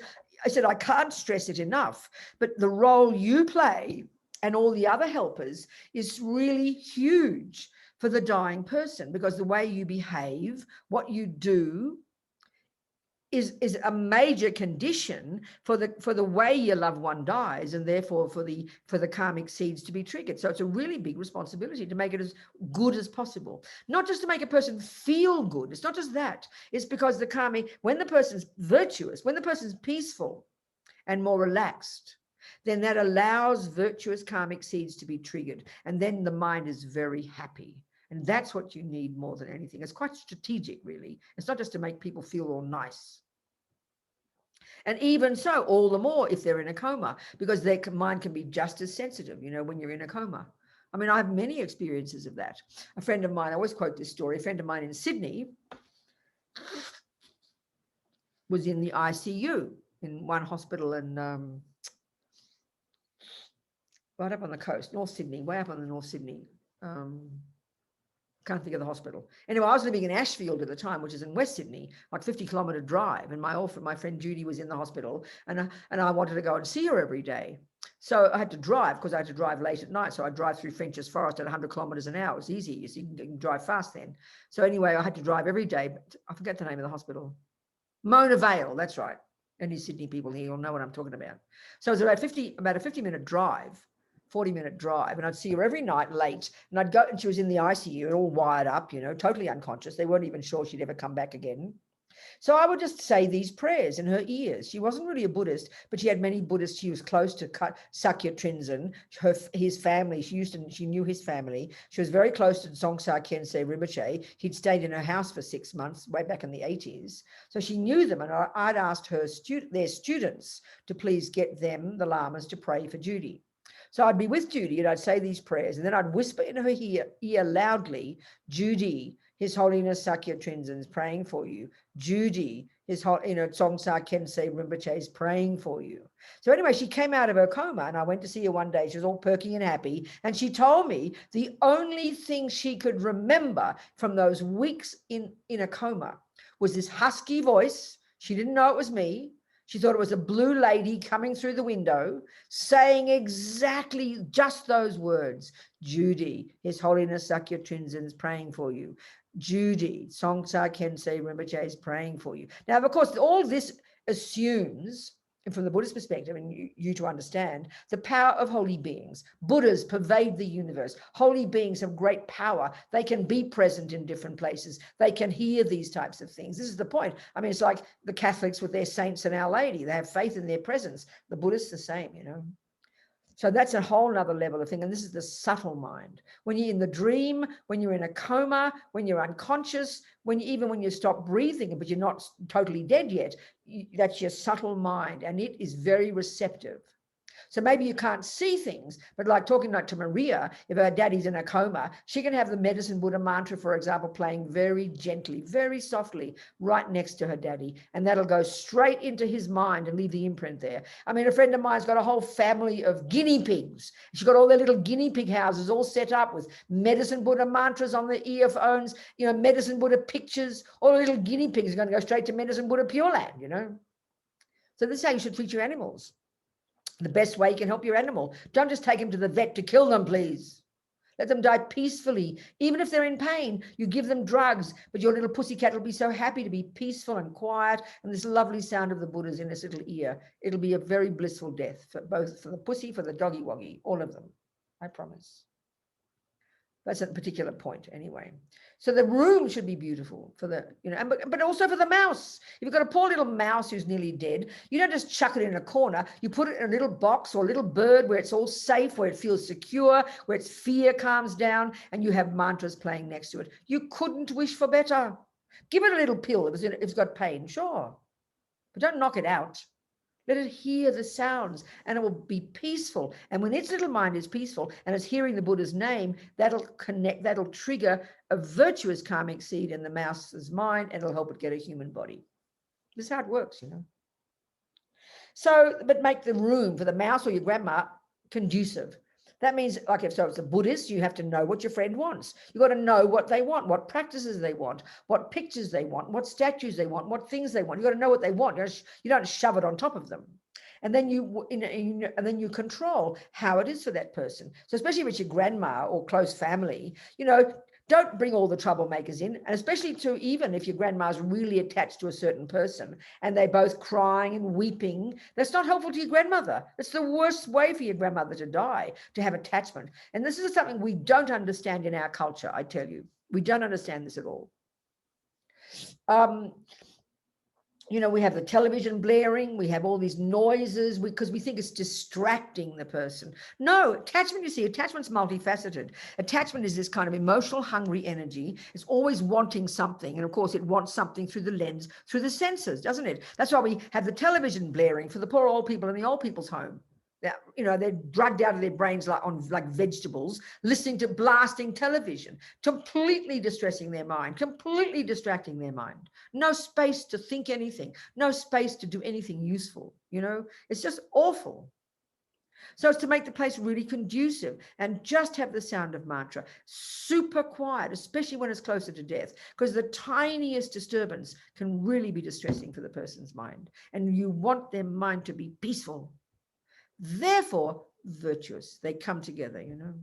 I can't stress it enough, but the role you play and all the other helpers is really huge for the dying person, because the way you behave, what you do, is a major condition for the way your loved one dies, and therefore for the karmic seeds to be triggered. So it's a really big responsibility to make it as good as possible, not just to make a person feel good. It's not just that. It's because the karmic, when the person's virtuous, when the person's peaceful and more relaxed, then that allows virtuous karmic seeds to be triggered, and then the mind is very happy. And that's what you need more than anything. It's quite strategic, really. It's not just to make people feel all nice. And even so, all the more if they're in a coma, because their mind can be just as sensitive, you know, when you're in a coma. I mean, I have many experiences of that. A friend of mine, I always quote this story, a friend of mine in Sydney was in the ICU in one hospital in right up on the coast, North Sydney, way up on the North Sydney. Can't think of the hospital. Anyway, I was living in Ashfield at the time, which is in West Sydney, like 50-kilometre drive. And my friend Judy was in the hospital, and I wanted to go and see her every day. So I had to drive, because I had to drive late at night. So I drive through French's Forest at 100 kilometres an hour. It's easy. You see, you can drive fast then. So anyway, I had to drive every day. But I forget the name of the hospital. Mona Vale, that's right. Any Sydney people here will know what I'm talking about. So it was about a 50-minute drive. 40-minute drive, and I'd see her every night late, and I'd go, and she was in the ICU and all wired up, you know, totally unconscious. They weren't even sure she'd ever come back again. So I would just say these prayers in her ears. She wasn't really a Buddhist, but she had many Buddhists. She was close to Sakya Trinzen, his family. She knew his family. She was very close to Dzongsa Khyentse Rinpoche. He'd stayed in her house for 6 months, way back in the 80s. So she knew them, and I'd asked their students to please get them, the lamas, to pray for Judy. So I'd be with Judy and I'd say these prayers, and then I'd whisper in her ear loudly, Judy, His Holiness Sakya Trinzen is praying for you. Judy, Tsongsa Kensei Rinpoche is praying for you. So anyway, she came out of her coma and I went to see her one day. She was all perky and happy. And she told me the only thing she could remember from those weeks in a coma was this husky voice. She didn't know it was me. She thought it was a blue lady coming through the window saying exactly just those words. Judy, His Holiness Sakya Trinzen is praying for you. Judy, Tsongsa Kensei Rinpoche is praying for you. Now, of course, all this assumes, from the Buddhist perspective, and you to understand, the power of holy beings. Buddhas pervade the universe. Holy beings have great power. They can be present in different places. They can hear these types of things. This is the point. I mean, it's like the Catholics with their saints and Our Lady. They have faith in their presence. The Buddhists the same, you know. So that's a whole nother level of thing. And this is the subtle mind. When you're in the dream, when you're in a coma, when you're unconscious, even when you stop breathing, but you're not totally dead yet, that's your subtle mind. And it is very receptive. So maybe you can't see things, but like talking like to Maria, if her daddy's in a coma, she can have the Medicine Buddha mantra, for example, playing very gently, very softly, right next to her daddy. And that'll go straight into his mind and leave the imprint there. I mean, a friend of mine's got a whole family of guinea pigs. She's got all their little guinea pig houses all set up with Medicine Buddha mantras on the earphones, you know, Medicine Buddha pictures. All the little guinea pigs are going to go straight to Medicine Buddha Pure Land, you know. So this is how you should treat your animals. The best way you can help your animal. Don't just take them to the vet to kill them, please. Let them die peacefully. Even if they're in pain, you give them drugs, but your little pussycat will be so happy to be peaceful and quiet, and this lovely sound of the Buddha's in its little ear. It'll be a very blissful death, for both for the pussy, for the doggy woggy, all of them. I promise. That's a particular point anyway. So the room should be beautiful for the, you know, but also for the mouse. If you've got a poor little mouse who's nearly dead, you don't just chuck it in a corner. You put it in a little box or a little bird where it's all safe, where it feels secure, where its fear calms down, and you have mantras playing next to it. You couldn't wish for better. Give it a little pill if it's got pain, sure, but don't knock it out. Let it hear the sounds and it will be peaceful. And when its little mind is peaceful and it's hearing the Buddha's name, that'll trigger a virtuous karmic seed in the mouse's mind and it'll help it get a human body. This is how it works, you know. So, but make the room for the mouse or your grandma conducive. That means, like if so it's a Buddhist, you have to know what your friend wants. You've got to know what they want, what practices they want, what pictures they want, what statues they want, what things they want. You've got to know what they want. You don't shove it on top of them. And then you control how it is for that person. So especially if it's your grandma or close family, you know, don't bring all the troublemakers in, and especially to even if your grandma's really attached to a certain person and they're both crying and weeping, that's not helpful to your grandmother. It's the worst way for your grandmother to die, to have attachment. And this is something we don't understand in our culture, I tell you. We don't understand this at all. You know, we have the television blaring, we have all these noises because we think it's distracting the person. No, attachment, you see, attachment's multifaceted. Attachment is this kind of emotional, hungry energy. It's always wanting something. And of course, it wants something through the lens, through the senses, doesn't it? That's why we have the television blaring for the poor old people in the old people's home. You know, they're drugged out of their brains like vegetables, listening to blasting television, completely distressing their mind, completely distracting their mind. No space to think anything, no space to do anything useful. You know, it's just awful. So it's to make the place really conducive and just have the sound of mantra, super quiet, especially when it's closer to death, because the tiniest disturbance can really be distressing for the person's mind. And you want their mind to be peaceful. Therefore, virtuous. They come together, you know.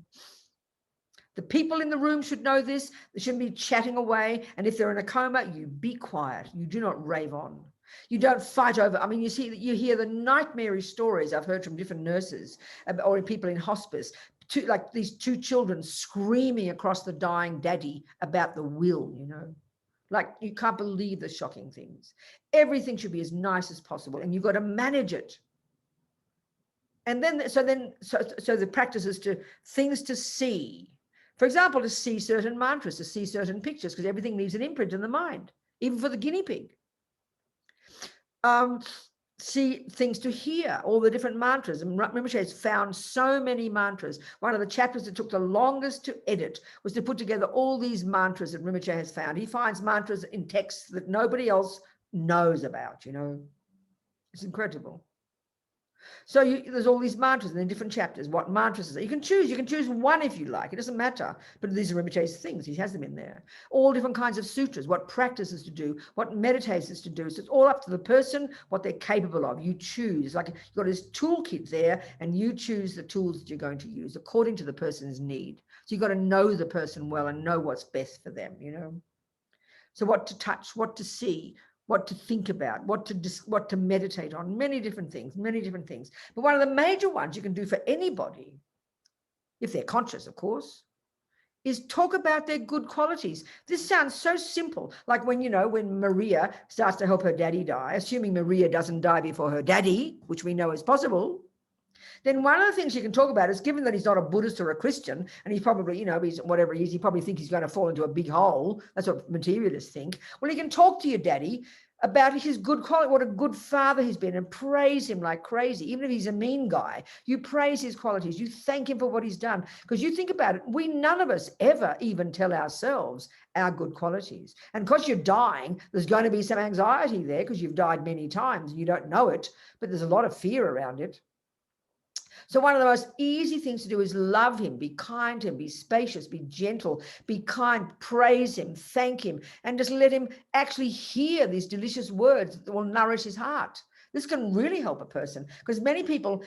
The people in the room should know this. They shouldn't be chatting away. And if they're in a coma, you be quiet. You do not rave on. You don't fight over. I mean, you hear the nightmarish stories I've heard from different nurses or people in hospice, like these two children screaming across the dying daddy about the will, you know. Like, you can't believe the shocking things. Everything should be as nice as possible, and you've got to manage it. And then, so the practice is to things to see. For example, to see certain mantras, to see certain pictures, because everything leaves an imprint in the mind, even for the guinea pig. see things to hear, all the different mantras. And Rinpoche has found so many mantras. One of the chapters that took the longest to edit was to put together all these mantras that Rinpoche has found. He finds mantras in texts that nobody else knows about, you know. It's incredible. So there's all these mantras in the different chapters. What mantras is it? You can choose one if you like. It doesn't matter. But these are Rinpoche's things. He has them in there. All different kinds of sutras, what practices to do, what meditations to do. So it's all up to the person, what they're capable of. You choose. Like you've got this toolkit there, and you choose the tools that you're going to use according to the person's need. So you've got to know the person well and know what's best for them, you know. So what to touch, what to see, what to think about, what to meditate on, many different things. But one of the major ones you can do for anybody, if they're conscious, of course, is talk about their good qualities. This sounds so simple. Like when Maria starts to help her daddy die, assuming Maria doesn't die before her daddy, which we know is possible, then one of the things you can talk about is, given that he's not a Buddhist or a Christian, and he's probably, he's whatever he is, he probably thinks he's going to fall into a big hole. That's what materialists think. Well, you can talk to your daddy about his good quality, what a good father he's been, and praise him like crazy. Even if he's a mean guy, you praise his qualities. You thank him for what he's done. Because you think about it, none of us ever even tell ourselves our good qualities. And because you're dying, there's going to be some anxiety there because you've died many times and you don't know it, but there's a lot of fear around it. So one of the most easy things to do is love him, be kind to him, be spacious, be gentle, be kind, praise him, thank him, and just let him actually hear these delicious words that will nourish his heart. This can really help a person, because many people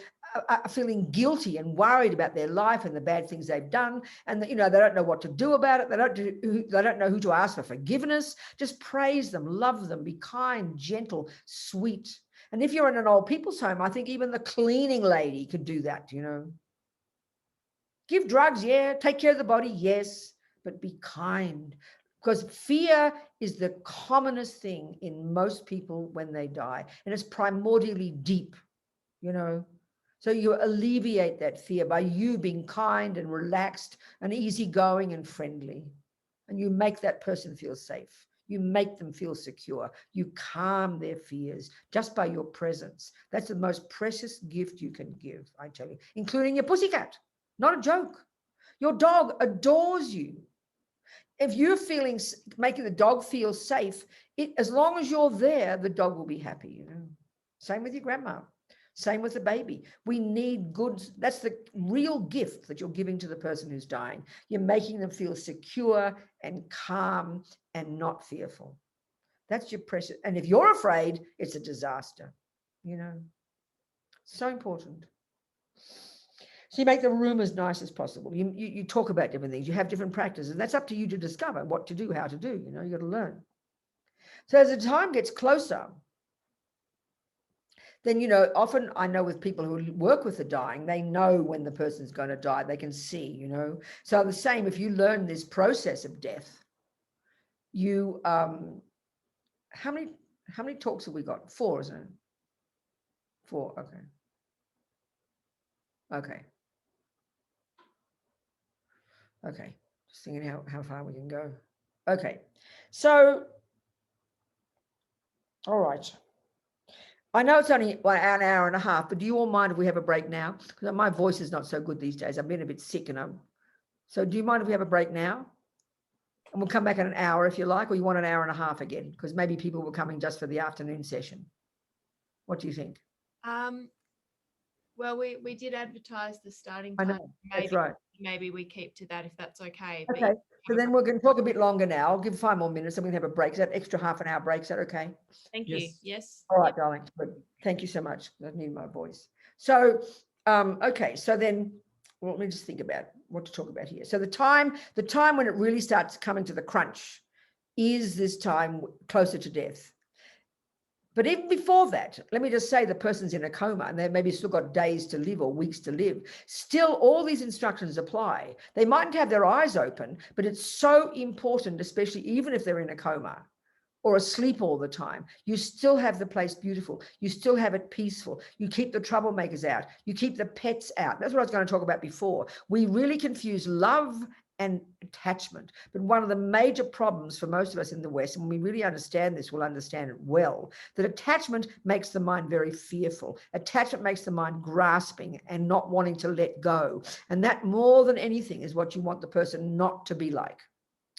are feeling guilty and worried about their life and the bad things they've done, and they don't know what to do about it. They don't know who to ask for forgiveness. Just praise them, love them, be kind, gentle, sweet. And if you're in an old people's home, I think even the cleaning lady could do that, Give drugs, yeah. Take care of the body, yes. But be kind. Because fear is the commonest thing in most people when they die. And it's primordially deep, So you alleviate that fear by you being kind and relaxed and easygoing and friendly. And you make that person feel safe. You make them feel secure. You calm their fears just by your presence. That's the most precious gift you can give, I tell you, including your pussycat. Not a joke. Your dog adores you. If you're making the dog feel safe, as long as you're there, the dog will be happy, Same with your grandma. Same with the baby. We need good. That's the real gift that you're giving to the person who's dying. You're making them feel secure and calm and not fearful. That's your precious. And if you're afraid, it's a disaster, So important. So you make the room as nice as possible. You talk about different things. You have different practices. And that's up to you to discover what to do, how to do. You got to learn. So as the time gets closer, then, often I know with people who work with the dying, they know when the person's going to die. They can see, So the same, if you learn this process of death, you, how many talks have we got? 4, isn't it? 4, okay. Okay, just thinking how far we can go. Okay, so, all right. I know it's only an hour and a half, but do you all mind if we have a break now? Because my voice is not so good these days. I've been a bit sick, so do you mind if we have a break now? And we'll come back in an hour if you like, or you want an hour and a half again? Because maybe people were coming just for the afternoon session. What do you think? Well, we did advertise the starting I time. know, that's right. Maybe we keep to that if that's okay. Okay, so then we're going to talk a bit longer now. I'll give 5 more minutes and we're going to have a break. Is that extra half an hour break? Is that okay? Thank you. Yes. All right, darling. Good. Thank you so much. I need my voice. So, okay. So then, let me just think about what to talk about here. So the time when it really starts coming to the crunch is this time closer to death. But even before that, let me just say the person's in a coma and they maybe still got days to live or weeks to live. Still, all these instructions apply. They mightn't have their eyes open, but it's so important, especially even if they're in a coma or asleep all the time. You still have the place beautiful. You still have it peaceful. You keep the troublemakers out. You keep the pets out. That's what I was going to talk about before. We really confuse love and attachment. But one of the major problems for most of us in the West, and when we really understand this, we'll understand it well, that attachment makes the mind very fearful. Attachment makes the mind grasping and not wanting to let go. And that more than anything is what you want the person not to be like.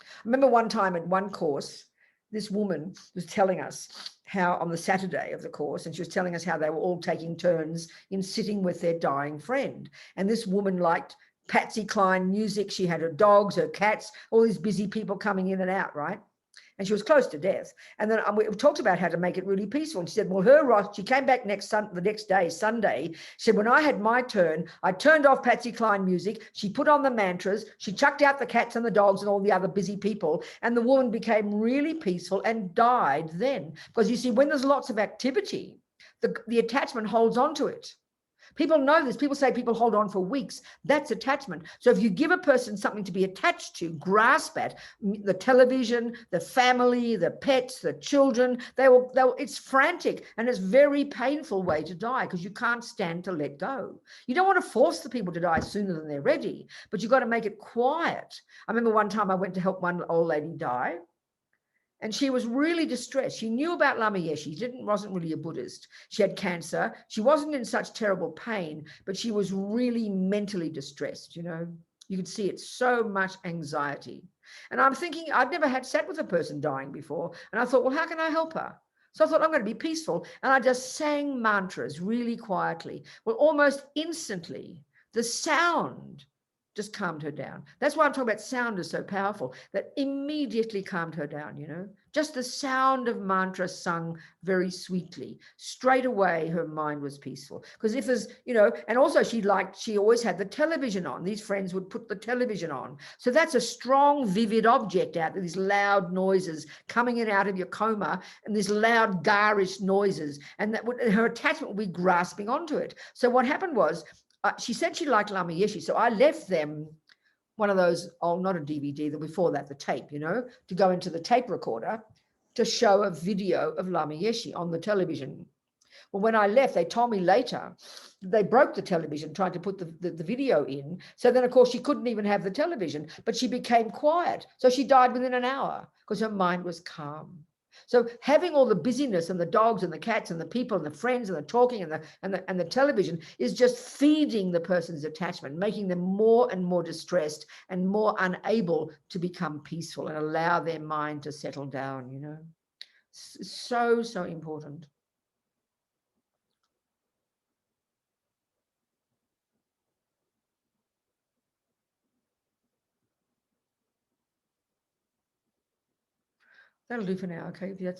I remember one time at one course, this woman was telling us how on the Saturday of the course, and she was telling us how they were all taking turns in sitting with their dying friend. And this woman liked Patsy Cline music. She had her dogs, her cats, all these busy people coming in and out, right? And she was close to death. And then we talked about how to make it really peaceful. And she said, well, she came back the next day, Sunday. She said, when I had my turn, I turned off Patsy Cline music. She put on the mantras. She chucked out the cats and the dogs and all the other busy people. And the woman became really peaceful and died then. Because you see, when there's lots of activity, the attachment holds on to it. People know this. People say people hold on for weeks. That's attachment. So if you give a person something to be attached to, grasp at, the television, the family, the pets, the children, it's frantic and it's a very painful way to die because you can't stand to let go. You don't want to force the people to die sooner than they're ready, but you've got to make it quiet. I remember one time I went to help one old lady die. And she was really distressed. She knew about Lama Yeshe. She wasn't really a Buddhist. She had cancer. She wasn't in such terrible pain, but she was really mentally distressed, you know. You could see it, so much anxiety. And I'm thinking, I'd never sat with a person dying before. And I thought, well, how can I help her? So I thought, I'm going to be peaceful. And I just sang mantras really quietly. Well, almost instantly, the sound just calmed her down. That's why I'm talking about sound is so powerful. That immediately calmed her down, you know. Just the sound of mantra sung very sweetly. Straight away, her mind was peaceful. Because if there's, you know, and also she always had the television on. These friends would put the television on. So that's a strong, vivid object out there, these loud noises coming in out of your coma and these loud, garish noises. And her attachment would be grasping onto it. So what happened was, she said she liked Lama Yeshe, so I left them one of those, not a DVD, before that, the tape, you know, to go into the tape recorder to show a video of Lama Yeshe on the television. Well, when I left, they told me later they broke the television trying to put the video in. So then, of course, she couldn't even have the television, but she became quiet. So she died within an hour because her mind was calm. So having all the busyness and the dogs and the cats and the people and the friends and the talking and the television is just feeding the person's attachment, making them more and more distressed and more unable to become peaceful and allow their mind to settle down, you know. So, so important. That'll do for now, okay? If that's